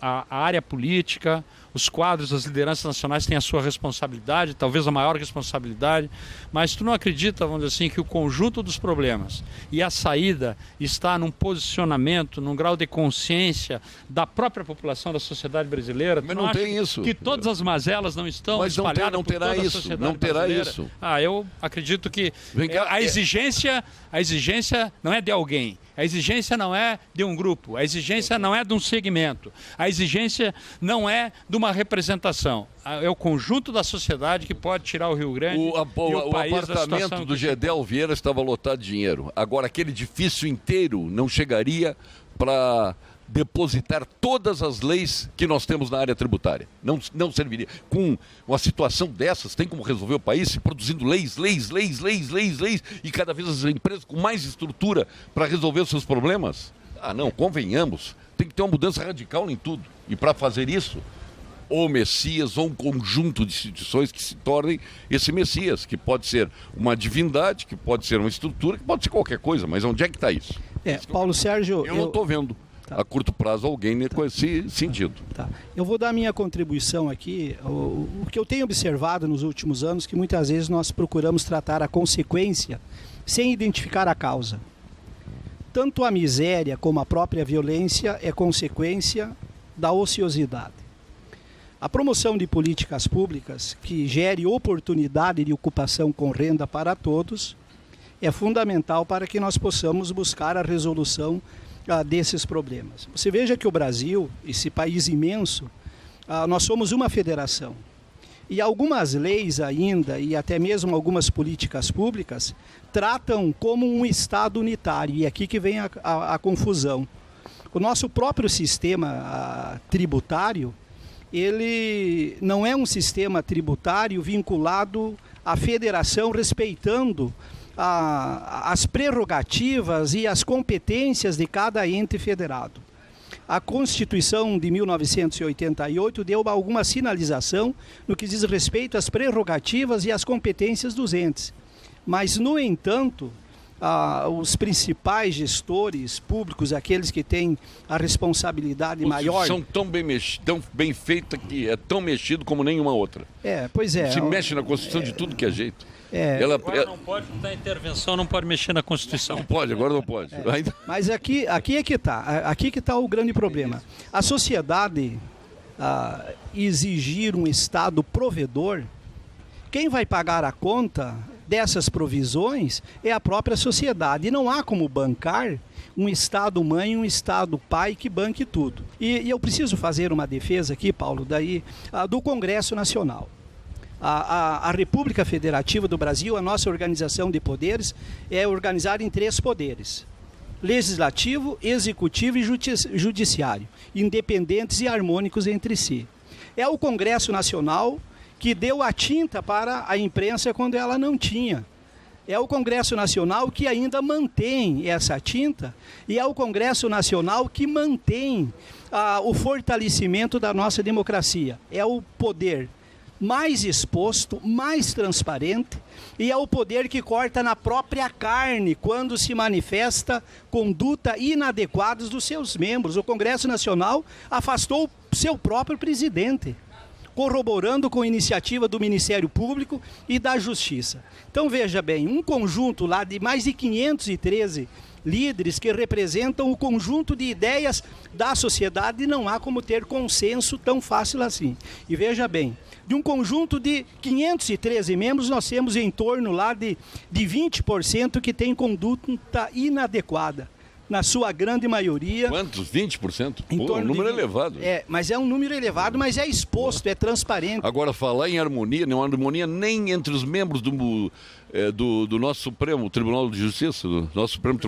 a área política, os quadros das lideranças nacionais têm a sua responsabilidade, talvez a maior responsabilidade, mas tu não acredita, vamos dizer assim, que o conjunto dos problemas e a saída está num posicionamento, num grau de consciência da própria população, da sociedade brasileira? Mas não tem isso. Que todas as mazelas não estão espalhadas por toda a sociedade brasileira? Não terá isso. Eu acredito que a exigência não é de alguém. A exigência não é de um grupo, a exigência não é de um segmento, a exigência não é de uma representação. É o conjunto da sociedade que pode tirar o Rio Grande e o país da situação. O apartamento do Gedel Vieira estava lotado de dinheiro. Agora, aquele edifício inteiro não chegaria para depositar todas as leis que nós temos na área tributária. Não serviria. Com uma situação dessas, tem como resolver o país se produzindo leis, e cada vez as empresas com mais estrutura para resolver os seus problemas? Não, convenhamos. Tem que ter uma mudança radical em tudo. E para fazer isso, ou Messias, ou um conjunto de instituições que se tornem esse Messias, que pode ser uma divindade, que pode ser uma estrutura, que pode ser qualquer coisa, mas onde é que está isso? Paulo Sérgio... Eu não estou vendo. A curto prazo alguém com esse sentido. Eu vou dar minha contribuição aqui. O que eu tenho observado nos últimos anos, que muitas vezes nós procuramos tratar a consequência sem identificar a causa. Tanto a miséria como a própria violência é consequência da ociosidade. A promoção de políticas públicas que gere oportunidade de ocupação com renda para todos é fundamental para que nós possamos buscar a resolução desses problemas. Você veja que o Brasil, esse país imenso, nós somos uma federação. E algumas leis ainda, e até mesmo algumas políticas públicas, tratam como um Estado unitário. E é aqui que vem a confusão. O nosso próprio sistema tributário, ele não é um sistema tributário vinculado à federação, respeitando as prerrogativas e as competências de cada ente federado. A Constituição de 1988 deu alguma sinalização no que diz respeito às prerrogativas e às competências dos entes. Mas, no entanto, os principais gestores públicos, aqueles que têm a responsabilidade maior... São tão bem feita que é tão mexido como nenhuma outra. Pois é. Se mexe na Constituição de tudo que é jeito. Agora não pode dar intervenção, não pode mexer na Constituição. Não pode, agora não pode. Mas aqui é que está o grande problema. A sociedade exigir um Estado provedor, quem vai pagar a conta dessas provisões é a própria sociedade. E não há como bancar um Estado-mãe, um Estado-pai que banque tudo. E eu preciso fazer uma defesa aqui, Paulo, do Congresso Nacional. A República Federativa do Brasil, a nossa organização de poderes, é organizada em 3 poderes: legislativo, executivo e judiciário, independentes e harmônicos entre si. É o Congresso Nacional que deu a tinta para a imprensa quando ela não tinha. É o Congresso Nacional que ainda mantém essa tinta, e é o Congresso Nacional que mantém o fortalecimento da nossa democracia. É o poder mais exposto, mais transparente, e é o poder que corta na própria carne quando se manifesta conduta inadequada dos seus membros. O Congresso Nacional afastou o seu próprio presidente, corroborando com a iniciativa do Ministério Público e da Justiça. Então veja bem, um conjunto lá de mais de 513 líderes que representam o conjunto de ideias da sociedade, não há como ter consenso tão fácil assim. E veja bem, de um conjunto de 513 membros, nós temos em torno lá de 20% que tem conduta inadequada. na sua grande maioria. Quantos? 20%? Em Pô, torno um número de... elevado. Mas é um número elevado, mas é exposto, é transparente. Agora, falar em harmonia, não há harmonia nem entre os membros do nosso Supremo Tribunal de Justiça, do nosso Supremo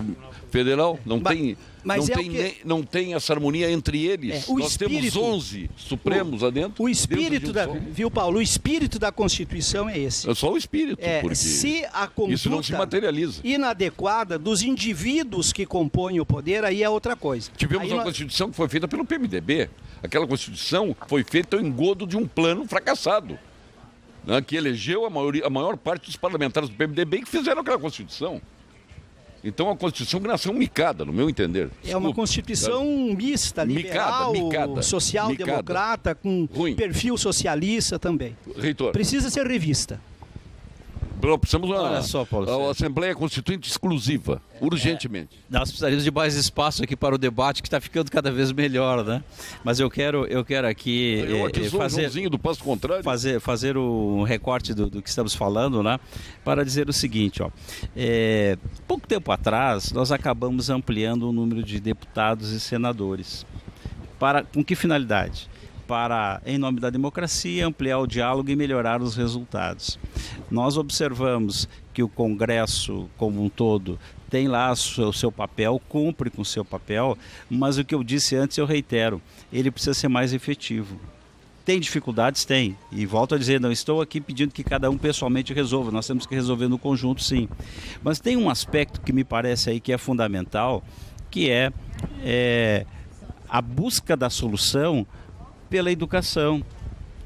Federal, não tem essa harmonia entre eles. Nós temos 11 Supremos lá dentro. O espírito viu, Paulo? O espírito da Constituição é esse. É só o espírito, porque se a conduta isso não se materializa. Inadequada dos indivíduos que compõem o poder, aí é outra coisa. Tivemos uma Constituição que foi feita pelo PMDB. Aquela Constituição foi feita ao engodo de um plano fracassado, né, que elegeu a maior parte dos parlamentares do PMDB que fizeram aquela Constituição. Então, é uma Constituição que nasceu micada, no meu entender. É uma Constituição mista, liberal, social-democrata, com perfil socialista também. Reitor. Precisa ser revista. Precisamos Olha só, Paulo, a Assembleia Constituinte exclusiva, urgentemente. Nós precisaríamos de mais espaço aqui para o debate, que está ficando cada vez melhor, né? Mas eu quero aqui fazer um recorte do que estamos falando, né? Para dizer o seguinte, ó. Pouco tempo atrás, nós acabamos ampliando o número de deputados e senadores. Com que finalidade? Para, em nome da democracia, ampliar o diálogo e melhorar os resultados. Nós observamos que o Congresso, como um todo, tem lá o seu papel, cumpre com o seu papel, mas o que eu disse antes eu reitero, ele precisa ser mais efetivo. Tem dificuldades? Tem. E volto a dizer, não estou aqui pedindo que cada um pessoalmente resolva, nós temos que resolver no conjunto, sim. Mas tem um aspecto que me parece aí que é fundamental, que é a busca da solução pela educação.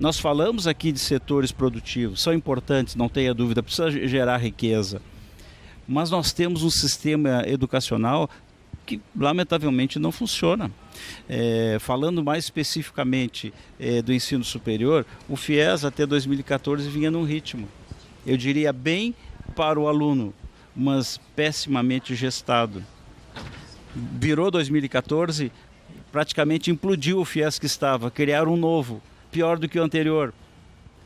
Nós falamos aqui de setores produtivos, são importantes, não tenha dúvida, precisa gerar riqueza. Mas nós temos um sistema educacional que lamentavelmente não funciona. Falando mais especificamente do ensino superior, o FIES até 2014 vinha num ritmo, eu diria bem para o aluno, mas pessimamente gestado. Virou 2014, praticamente implodiu o FIES que estava, criaram um novo, pior do que o anterior.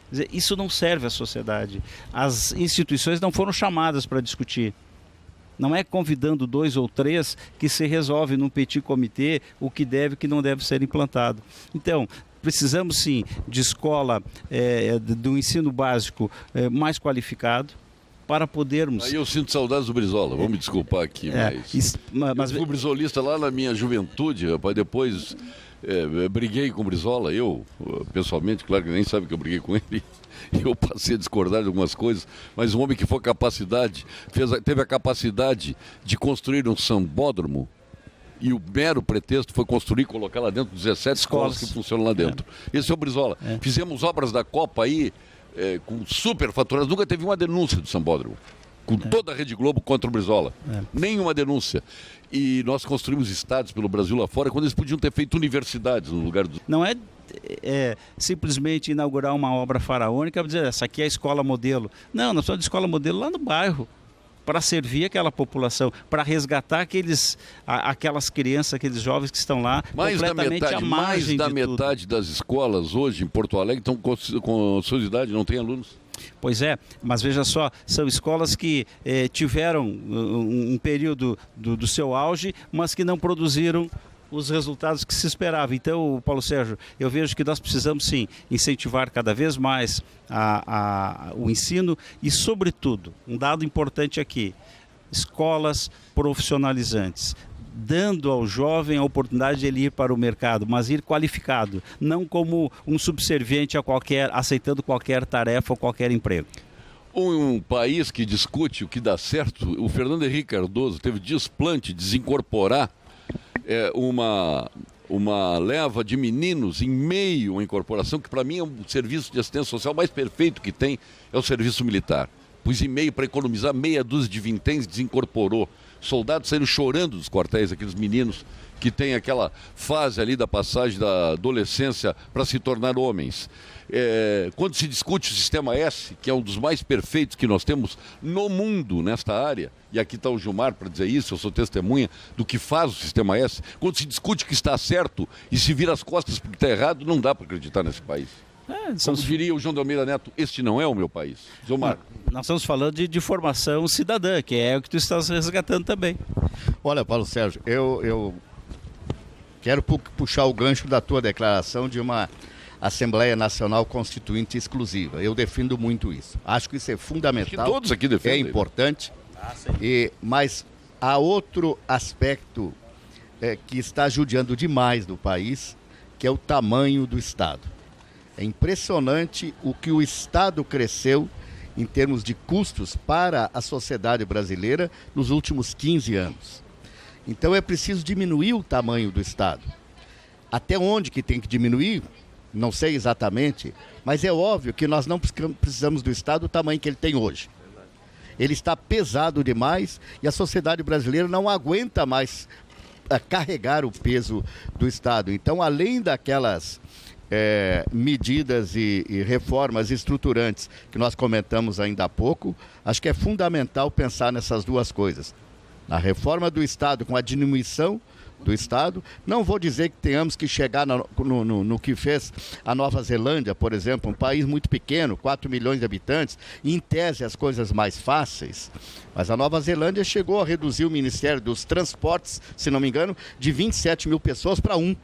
Quer dizer, isso não serve à sociedade. As instituições não foram chamadas para discutir. Não é convidando 2 ou 3 que se resolve num petit comitê o que deve e o que não deve ser implantado. Então, precisamos sim de escola, do ensino básico mais qualificado, para podermos... Aí eu sinto saudades do Brizola, vamos me desculpar aqui, mas eu fui brisolista lá na minha juventude, rapaz, depois briguei com o Brizola, eu pessoalmente, claro que nem sabe que eu briguei com ele, eu passei a discordar de algumas coisas, mas um homem que foi teve a capacidade de construir um sambódromo, e o mero pretexto foi construir e colocar lá dentro 17 escolas que funcionam lá dentro. Esse é o Brizola. Fizemos obras da Copa aí, com super faturadas, nunca teve uma denúncia do Sambódromo, com toda a Rede Globo contra o Brizola, nenhuma denúncia. E nós construímos estádios pelo Brasil lá fora, quando eles podiam ter feito universidades no lugar do... Não é simplesmente inaugurar uma obra faraônica e dizer, essa aqui é a escola modelo. Não, nós somos de escola modelo lá no bairro, para servir aquela população, para resgatar aquelas crianças, aqueles jovens que estão lá completamente à margem de tudo. Mais da metade das escolas hoje em Porto Alegre estão com ociosidade, não tem alunos. Pois é, mas veja só, são escolas que tiveram um período do seu auge, mas que não produziram os resultados que se esperava. Então, Paulo Sérgio, eu vejo que nós precisamos sim incentivar cada vez mais o ensino e, sobretudo, um dado importante aqui, escolas profissionalizantes, dando ao jovem a oportunidade de ele ir para o mercado, mas ir qualificado, não como um subserviente aceitando qualquer tarefa ou qualquer emprego. Um país que discute o que dá certo, o Fernando Henrique Cardoso teve desplante de desincorporar uma leva de meninos em meio à incorporação, que para mim é um serviço de assistência social mais perfeito que tem, é o serviço militar. Pus em meio para economizar meia dúzia de vinténs, desincorporou. Soldados saíram chorando dos quartéis, aqueles meninos que têm aquela fase ali da passagem da adolescência para se tornar homens. Quando se discute o Sistema S, que é um dos mais perfeitos que nós temos no mundo nesta área, e aqui está o Gilmar para dizer isso, eu sou testemunha do que faz o Sistema S, quando se discute o que está certo e se vira as costas porque está errado, não dá para acreditar nesse país. Como diria o João de Almeida Neto, este não é o meu país. Gilmar. Nós estamos falando de formação cidadã, que é o que tu estás resgatando também. Olha, Paulo Sérgio, eu quero puxar o gancho da tua declaração de uma Assembleia Nacional Constituinte exclusiva. Eu defendo muito isso. Acho que isso é fundamental. Que todos aqui defendem. É importante. Mas há outro aspecto que está judiando demais do país, que é o tamanho do Estado. É impressionante o que o Estado cresceu em termos de custos para a sociedade brasileira nos últimos 15 anos. Então é preciso diminuir o tamanho do Estado. Até onde que tem que diminuir? Não sei exatamente, mas é óbvio que nós não precisamos do Estado do tamanho que ele tem hoje. Ele está pesado demais e a sociedade brasileira não aguenta mais carregar o peso do Estado. Então, além daquelas medidas e reformas estruturantes que nós comentamos ainda há pouco, acho que é fundamental pensar nessas duas coisas. Na reforma do Estado, com a diminuição do Estado. Não vou dizer que tenhamos que chegar no que fez a Nova Zelândia, por exemplo, um país muito pequeno, 4 milhões de habitantes, e em tese as coisas mais fáceis. Mas a Nova Zelândia chegou a reduzir o Ministério dos Transportes, se não me engano, de 27 mil pessoas para 1.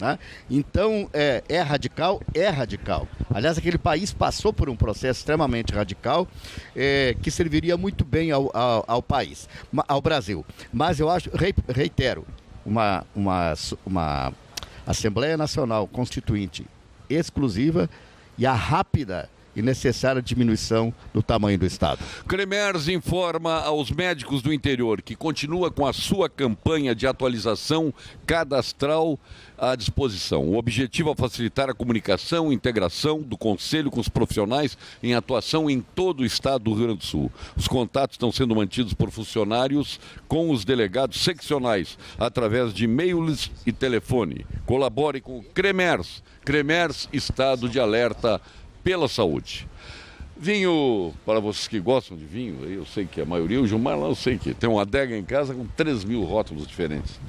Né? Então, é radical? É radical. Aliás, aquele país passou por um processo extremamente radical que serviria muito bem ao país, ao Brasil. Mas eu acho, reitero, uma Assembleia Nacional Constituinte exclusiva e a rápida e necessária diminuição do tamanho do Estado. Cremers informa aos médicos do interior que continua com a sua campanha de atualização cadastral à disposição. O objetivo é facilitar a comunicação e integração do Conselho com os profissionais em atuação em todo o estado do Rio Grande do Sul. Os contatos estão sendo mantidos por funcionários com os delegados seccionais, através de e-mails e telefone. Colabore com o Cremers. Cremers, Estado de Alerta pela Saúde. Vinho, para vocês que gostam de vinho, eu sei que a maioria, o Gilmar lá eu sei que tem uma adega em casa com 3 mil rótulos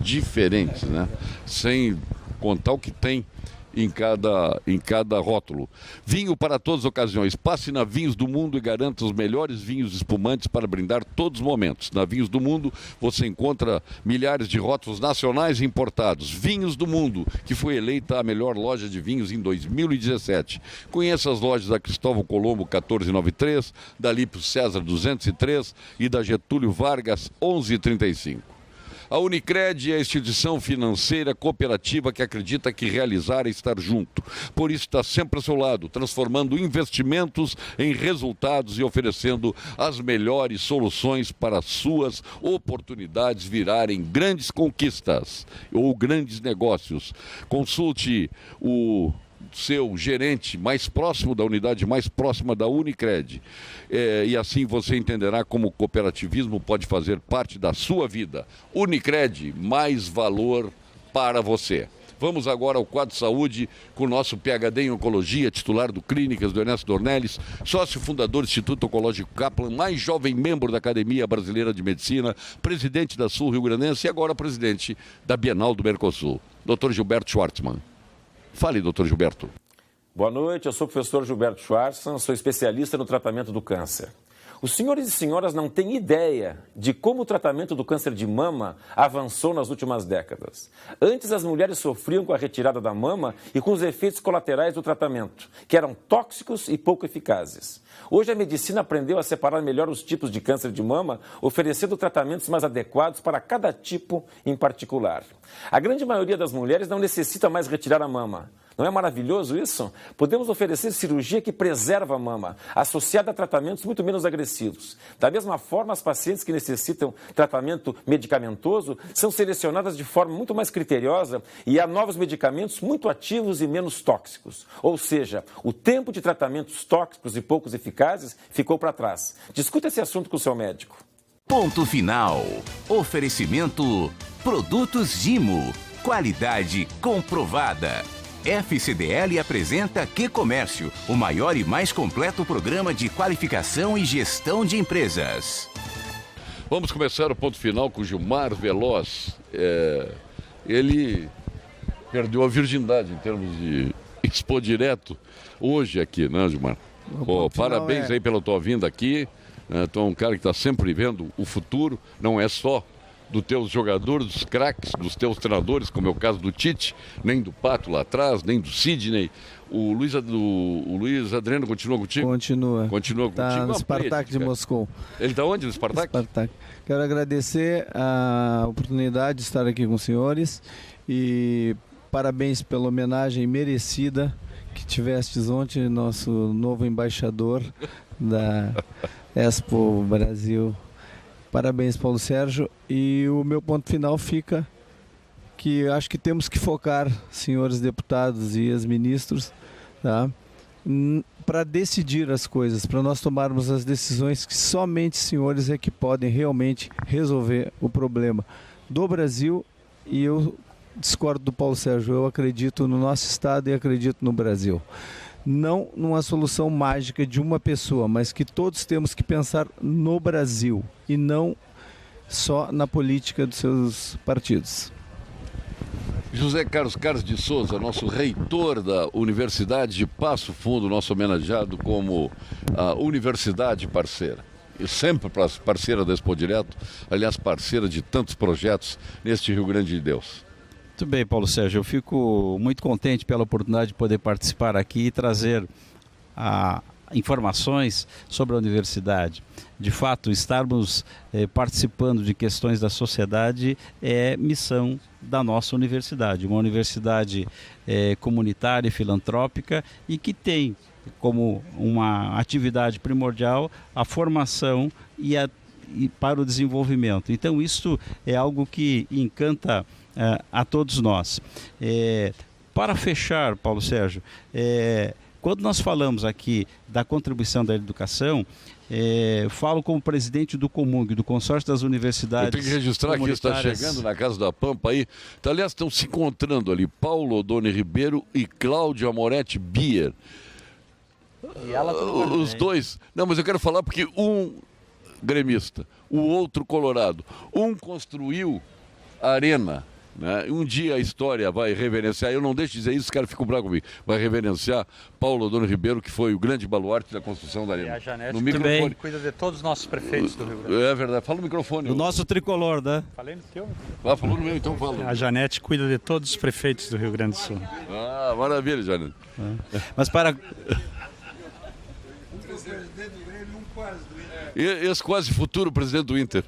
diferentes, né? Sem contar o que tem em cada rótulo. Vinho para todas as ocasiões. Passe na Vinhos do Mundo e garanta os melhores vinhos espumantes para brindar todos os momentos. Na Vinhos do Mundo você encontra milhares de rótulos nacionais e importados. Vinhos do Mundo, que foi eleita a melhor loja de vinhos em 2017. Conheça as lojas da Cristóvão Colombo 1493, da Lípio César 203 e da Getúlio Vargas 1135. A Unicred é a instituição financeira cooperativa que acredita que realizar é estar junto. Por isso está sempre ao seu lado, transformando investimentos em resultados e oferecendo as melhores soluções para suas oportunidades virarem grandes conquistas ou grandes negócios. Consulte o seu gerente mais próximo da unidade mais próxima da Unicred. E assim você entenderá como o cooperativismo pode fazer parte da sua vida. Unicred, mais valor para você. Vamos agora ao quadro de saúde com o nosso PhD em Oncologia, titular do Clínicas do Ernesto Dornelles, sócio fundador do Instituto Oncológico Kaplan, mais jovem membro da Academia Brasileira de Medicina, presidente da Sul Rio Grandense e agora presidente da Bienal do Mercosul. Dr. Gilberto Schwartzman. Fale, doutor Gilberto. Boa noite, eu sou o professor Gilberto Schwartzman, sou especialista no tratamento do câncer. Os senhores e senhoras não têm ideia de como o tratamento do câncer de mama avançou nas últimas décadas. Antes, as mulheres sofriam com a retirada da mama e com os efeitos colaterais do tratamento, que eram tóxicos e pouco eficazes. Hoje, a medicina aprendeu a separar melhor os tipos de câncer de mama, oferecendo tratamentos mais adequados para cada tipo em particular. A grande maioria das mulheres não necessita mais retirar a mama. Não é maravilhoso isso? Podemos oferecer cirurgia que preserva a mama, associada a tratamentos muito menos agressivos. Da mesma forma, as pacientes que necessitam tratamento medicamentoso são selecionadas de forma muito mais criteriosa e há novos medicamentos muito ativos e menos tóxicos. Ou seja, o tempo de tratamentos tóxicos e poucos eficazes ficou para trás. Discuta esse assunto com o seu médico. Ponto final. Oferecimento Produtos Gimo. Qualidade comprovada. FCDL apresenta QComércio, o maior e mais completo programa de qualificação e gestão de empresas. Vamos começar o ponto final com o Gilmar Veloz. Ele perdeu a virgindade em termos Expo Direto hoje aqui, né, Gilmar? Parabéns aí pela tua vinda aqui. Tu é um cara que está sempre vendo o futuro, não é só dos teus jogadores, dos craques, dos teus treinadores, como é o caso do Tite, nem do Pato lá atrás, nem do Sidney. O Luiz Adriano continua contigo? Continua contigo. Está no Spartak de Moscou. Ele está onde, no Spartak? Spartak. Quero agradecer a oportunidade de estar aqui com os senhores e parabéns pela homenagem merecida que tivestes ontem, nosso novo embaixador da Expo Brasil. Parabéns, Paulo Sérgio. E o meu ponto final fica que acho que temos que focar, senhores deputados e ex-ministros, tá? Para decidir as coisas, para nós tomarmos as decisões que somente senhores é que podem realmente resolver o problema do Brasil. E eu discordo do Paulo Sérgio, eu acredito no nosso Estado e acredito no Brasil. Não numa solução mágica de uma pessoa, mas que todos temos que pensar no Brasil e não só na política dos seus partidos. José Carlos de Souza, nosso reitor da Universidade de Passo Fundo, nosso homenageado como a universidade parceira. E sempre parceira da Expo Direto, aliás, parceira de tantos projetos neste Rio Grande de Deus. Muito bem, Paulo Sérgio, eu fico muito contente pela oportunidade de poder participar aqui e trazer informações sobre a universidade. De fato, estarmos participando de questões da sociedade é missão da nossa universidade, uma universidade comunitária e filantrópica e que tem como uma atividade primordial a formação e para o desenvolvimento. Então, isso é algo que encanta a todos nós. Para fechar, Paulo Sérgio, quando nós falamos aqui da contribuição da educação, falo como presidente do Comung, do Consórcio das Universidades. Eu tenho que registrar que está chegando na Casa da Pampa aí. Então, aliás, estão se encontrando ali Paulo Odone Ribeiro e Cláudio Amoretti Bier. E ela os dois. Não, mas eu quero falar porque um gremista, o outro colorado. Um construiu a arena, né? Um dia a história vai reverenciar, eu não deixo de dizer isso, os caras ficam bravos comigo, vai reverenciar Paulo Odone Ribeiro, que foi o grande baluarte da construção da arena. E a Janete no microfone. cuida de todos os nossos prefeitos do Rio Grande. É verdade, fala no microfone. O nosso tricolor, né? Falei no teu? Falou no meu, então fala. A Janete cuida de todos os prefeitos do Rio Grande do Sul. Ah, maravilha, Janete. Mas para... Esse quase futuro presidente do Inter.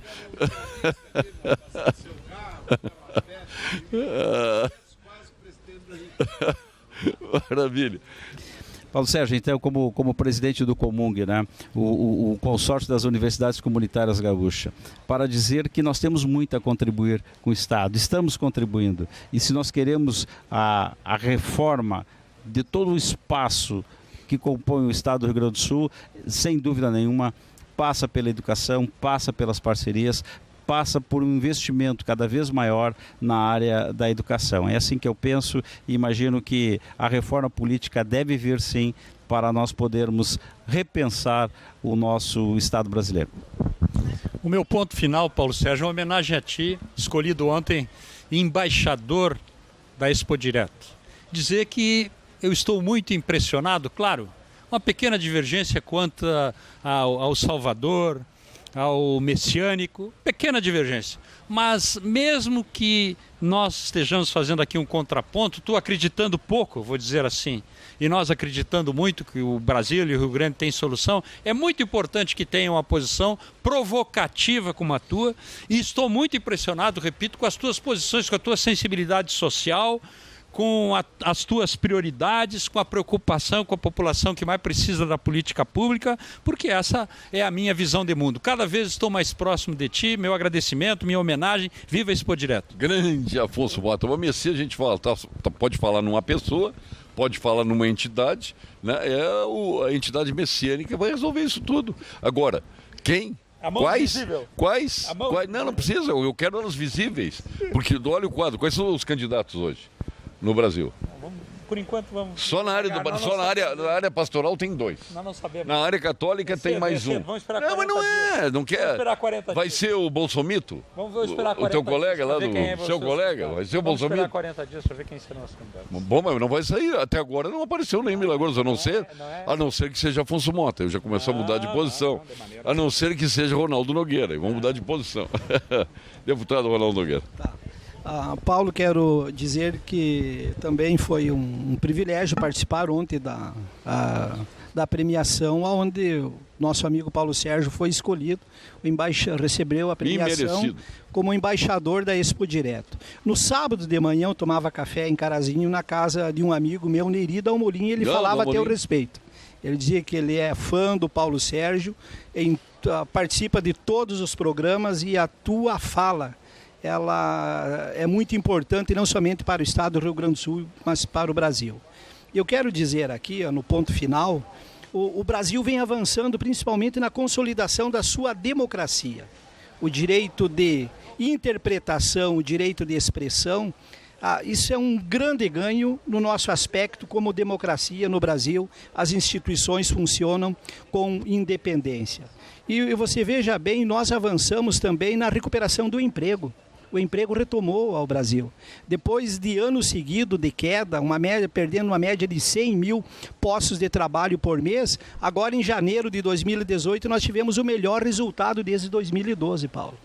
Maravilha. Paulo Sérgio, então, como presidente do Comung, né, o consórcio das universidades comunitárias gaúchas, para dizer que nós temos muito a contribuir com o Estado, estamos contribuindo. E se nós queremos a reforma de todo o espaço que compõe o Estado do Rio Grande do Sul, sem dúvida nenhuma, passa pela educação, passa pelas parcerias, passa por um investimento cada vez maior na área da educação. É assim que eu penso e imagino que a reforma política deve vir sim para nós podermos repensar o nosso Estado brasileiro. O meu ponto final, Paulo Sérgio, é uma homenagem a ti, escolhido ontem embaixador da Expo Direto. Dizer que eu estou muito impressionado, claro, uma pequena divergência quanto ao Salvador, ao messiânico, pequena divergência. Mas mesmo que nós estejamos fazendo aqui um contraponto, tu acreditando pouco, vou dizer assim, e nós acreditando muito que o Brasil e o Rio Grande têm solução, é muito importante que tenha uma posição provocativa como a tua, e estou muito impressionado, repito, com as tuas posições, com a tua sensibilidade social, com as tuas prioridades, com a preocupação com a população que mais precisa da política pública, porque essa é a minha visão de mundo. Cada vez estou mais próximo de ti, meu agradecimento, minha homenagem, viva a Expo Direto. Grande Afonso Mota, uma Messi, a gente fala, pode falar numa pessoa, pode falar numa entidade, né? A entidade messiânica vai resolver isso tudo. Agora, quem? Quais? Não precisa, eu quero elas visíveis, porque olha o quadro, quais são os candidatos hoje no Brasil? Vamos por enquanto vamos... Só na área pastoral tem 2. Nós não sabemos. Na área católica tem mais um. Vamos esperar Não, mas não é, não quer. Vamos esperar 40 Vai dias. ser o Bolsomito? Vamos esperar 40 O teu colega lá, seu colega? Vai ser o Vamos esperar Bolsomito? 40 dias para ver quem serão os candidatos. Bom, mas não vai sair. Até agora não apareceu nem Milagroso, a não ser que seja Afonso Mota. Eu já começou a mudar de posição. A não ser que seja Ronaldo Nogueira. E vamos mudar de posição. Deputado Ronaldo Nogueira. Tá. Paulo, quero dizer que também foi um privilégio participar ontem da premiação, onde o nosso amigo Paulo Sérgio foi escolhido, recebeu a premiação como embaixador da Expo Direto. No sábado de manhã eu tomava café em Carazinho na casa de um amigo meu, Neri Dalmolin, e ele falava a teu respeito. Ele dizia que ele é fã do Paulo Sérgio, participa de todos os programas e a tua fala ela é muito importante não somente para o estado do Rio Grande do Sul, mas para o Brasil. Eu quero dizer aqui, no ponto final, o Brasil vem avançando principalmente na consolidação da sua democracia. O direito de interpretação, o direito de expressão, isso é um grande ganho no nosso aspecto como democracia no Brasil. As instituições funcionam com independência. E você veja bem, nós avançamos também na recuperação do emprego. O emprego retomou ao Brasil. Depois de ano seguido de queda, perdendo uma média de 100 mil postos de trabalho por mês, agora em janeiro de 2018 nós tivemos o melhor resultado desde 2012, Paulo.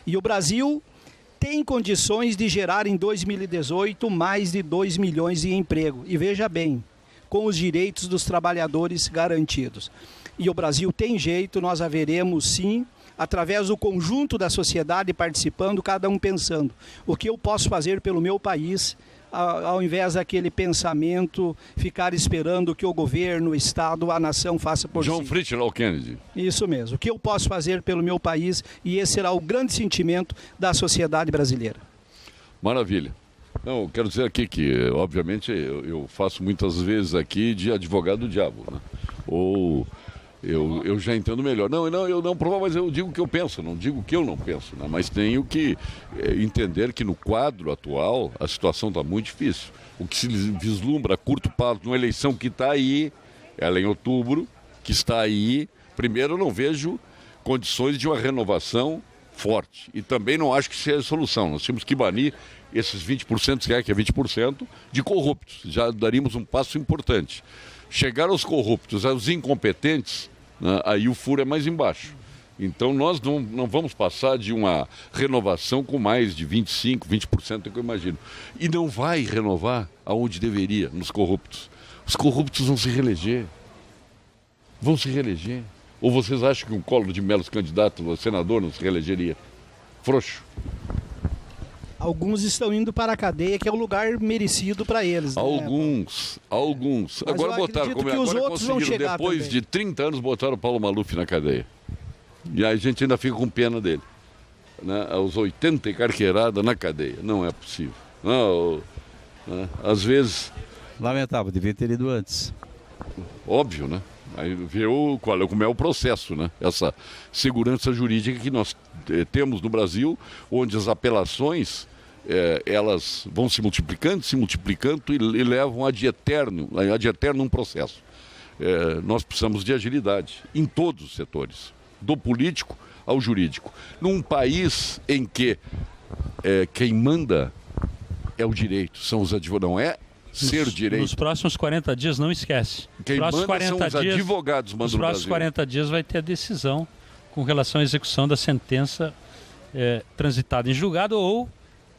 E o Brasil tem condições de gerar em 2018 mais de 2 milhões de emprego. E veja bem, com os direitos dos trabalhadores garantidos. E o Brasil tem jeito, nós haveremos sim, através do conjunto da sociedade participando, cada um pensando o que eu posso fazer pelo meu país, ao invés daquele pensamento, ficar esperando que o governo, o Estado, a nação faça por si. John Fritzl Kennedy. Isso mesmo, o que eu posso fazer pelo meu país, e esse será o grande sentimento da sociedade brasileira. Maravilha. Não, quero dizer aqui que, obviamente, eu faço muitas vezes aqui de advogado do diabo, né? Ou... Eu já entendo melhor. Eu não provo, mas eu digo o que eu penso, não digo o que eu não penso, né? Mas tenho que entender que no quadro atual a situação está muito difícil. O que se vislumbra a curto prazo numa eleição que está aí, ela em outubro, que está aí, primeiro eu não vejo condições de uma renovação forte. E também não acho que seja a solução. Nós temos que banir esses 20%, se é que é 20%, de corruptos. Já daríamos um passo importante. Chegar aos corruptos, aos incompetentes, né, aí o furo é mais embaixo. Então nós não vamos passar de uma renovação com mais de 25%, 20% que eu imagino. E não vai renovar aonde deveria, nos corruptos. Os corruptos vão se reeleger. Vão se reeleger. Ou vocês acham que um Collor de Mello, candidato a senador, não se reelegeria? Frouxo. Alguns estão indo para a cadeia, que é o lugar merecido para eles. Né? Alguns. Mas agora botaram, como agora conseguiram, depois também. de 30 anos, botaram o Paulo Maluf na cadeia. E aí a gente ainda fica com pena dele. Né? Aos 80 e carqueirada na cadeia. Não é possível. Não, né? Às vezes... Lamentável, devia ter ido antes. Óbvio, né? Aí vê como é o processo, né? Essa segurança jurídica que nós temos no Brasil, onde as apelações elas vão se multiplicando e levam ad eterno um processo. Nós precisamos de agilidade em todos os setores, do político ao jurídico. Num país em que quem manda é o direito, são os advogados, não é ser direito. Nos próximos 40 dias, não esquece. Quem manda são os advogados mandam no Brasil. Nos próximos 40 dias vai ter a decisão com relação à execução da sentença transitada em julgado ou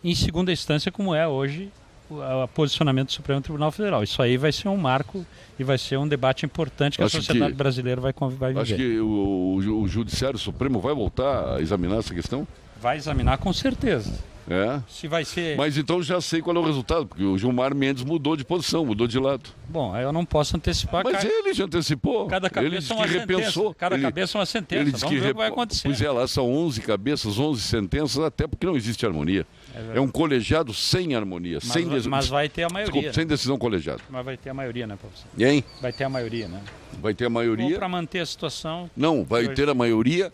em segunda instância, como é hoje o posicionamento do Supremo Tribunal Federal. Isso aí vai ser um marco e vai ser um debate importante que a sociedade brasileira vai viver. Acho que o Judiciário Supremo vai voltar a examinar essa questão? Vai examinar com certeza. Se vai ser... Mas então já sei qual é o resultado, porque o Gilmar Mendes mudou de posição, mudou de lado. Bom, eu não posso antecipar. Mas ele já antecipou. Cada cabeça ele disse que repensou. Cada cabeça é uma sentença. Ele disse Vamos ver o que vai acontecer. Pois lá são 11 cabeças, 11 sentenças, até porque não existe harmonia. É um colegiado sem harmonia. Mas vai ter a maioria. Desculpa, sem decisão colegiada. Mas vai ter a maioria, né, professor? E aí? Vai ter a maioria, né? Vai ter a maioria. Ou para manter a situação. Não, vai ter a maioria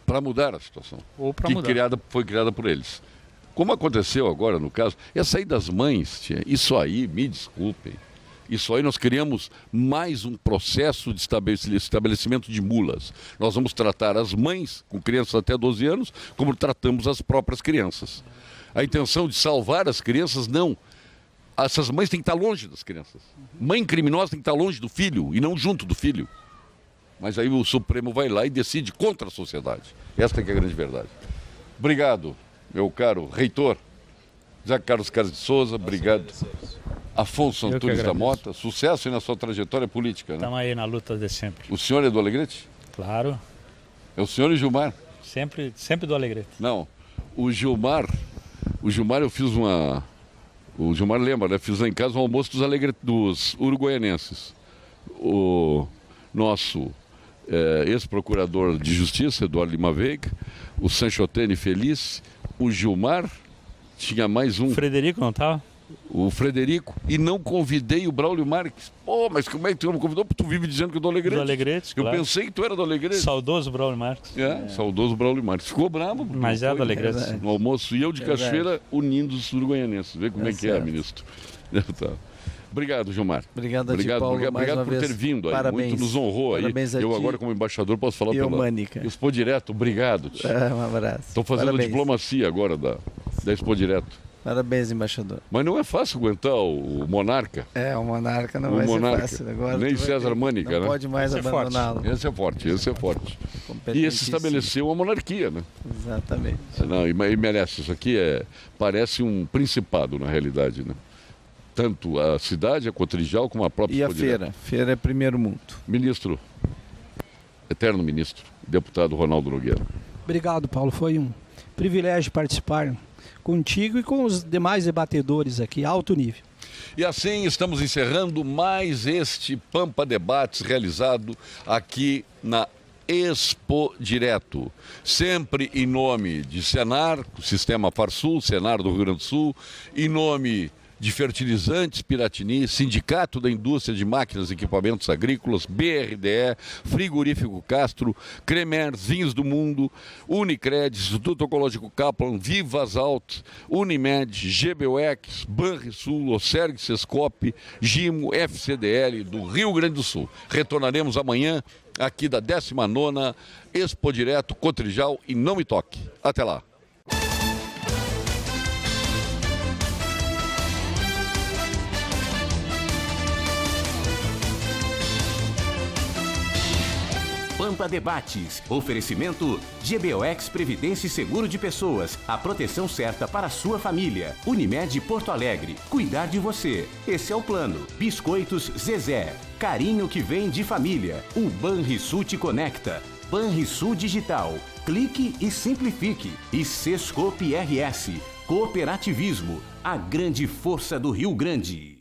para mudar a situação. Ou para mudar. Foi criada por eles. Como aconteceu agora no caso, essa aí das mães, isso aí, me desculpem, Isso aí nós criamos mais um processo de estabelecimento de mulas. Nós vamos tratar as mães com crianças até 12 anos como tratamos as próprias crianças. A intenção de salvar as crianças, não. Essas mães têm que estar longe das crianças. Mãe criminosa tem que estar longe do filho e não junto do filho. Mas aí o Supremo vai lá e decide contra a sociedade. Esta que é a grande verdade. Obrigado, meu caro reitor. José Carlos Carlos de Souza, obrigado. Afonso Antunes da Mota, sucesso aí na sua trajetória política, né? Estamos aí na luta de sempre. O senhor é do Alegrete? Claro. É o senhor e o Gilmar? Sempre do Alegrete. Não, o Gilmar eu fiz uma... O Gilmar lembra, né? Fiz lá em casa um almoço dos uruguaianenses. O nosso ex-procurador de justiça, Eduardo Lima Veiga, o Sanchotene Feliz, o Gilmar, tinha mais um... O Frederico não estava? O Frederico, e não convidei o Braulio Marques. Pô, mas como é que tu não me convidou? Porque tu vive dizendo que eu do Alegrete. Do Alegrete, Eu claro. pensei que tu era do Alegrete. Saudoso Braulio Marques. Saudoso Braulio Marques. Ficou bravo. Mas é do Alegrete. No almoço, e eu de Cachoeira unindo os uruguaianenses. Vê como é que é, ministro. Tá. Obrigado, Gilmar. Obrigado a ti, Paulo, obrigado por ter vindo aí. Parabéns. Muito nos honrou Parabéns aí. Eu a ti agora, como embaixador, posso falar pela... Mânica. Expo Direto, obrigado. Um abraço. Estou fazendo Parabéns. diplomacia agora da Expo Direto. Parabéns, embaixador. Mas não é fácil aguentar o monarca. O monarca não vai ser fácil. Agora nem César Mânica, não né? pode mais abandoná-lo. Esse é forte. E esse estabeleceu uma monarquia, né? Exatamente. Não, e merece. Isso aqui parece um principado, na realidade, né? Tanto a cidade, a Cotrijal, como a própria... E a feira. Feira é primeiro mundo. Ministro, eterno ministro, deputado Ronaldo Nogueira. Obrigado, Paulo. Foi um privilégio participar contigo e com os demais debatedores aqui, alto nível. E assim estamos encerrando mais este Pampa Debates realizado aqui na Expo Direto. Sempre em nome de Senar, Sistema Farsul, Senar do Rio Grande do Sul, em nome de Fertilizantes Piratini, Sindicato da Indústria de Máquinas e Equipamentos Agrícolas, BRDE, Frigorífico Castro, Cremer, Vinhos do Mundo, Unicred, Instituto Ecológico Kaplan, Vivas Alt, Unimed, GBUX, Banrisul, Oserg Sescop, Gimo, FCDL do Rio Grande do Sul. Retornaremos amanhã aqui da 19ª Expo Direto, Cotrijal, e não me toque. Até lá. Pampa Debates. Oferecimento GBOX Previdência e Seguro de Pessoas. A proteção certa para a sua família. Unimed Porto Alegre. Cuidar de você. Esse é o plano. Biscoitos Zezé. Carinho que vem de família. O Banrisul te conecta. Banrisul Digital. Clique e simplifique. E Sescope RS. Cooperativismo. A grande força do Rio Grande.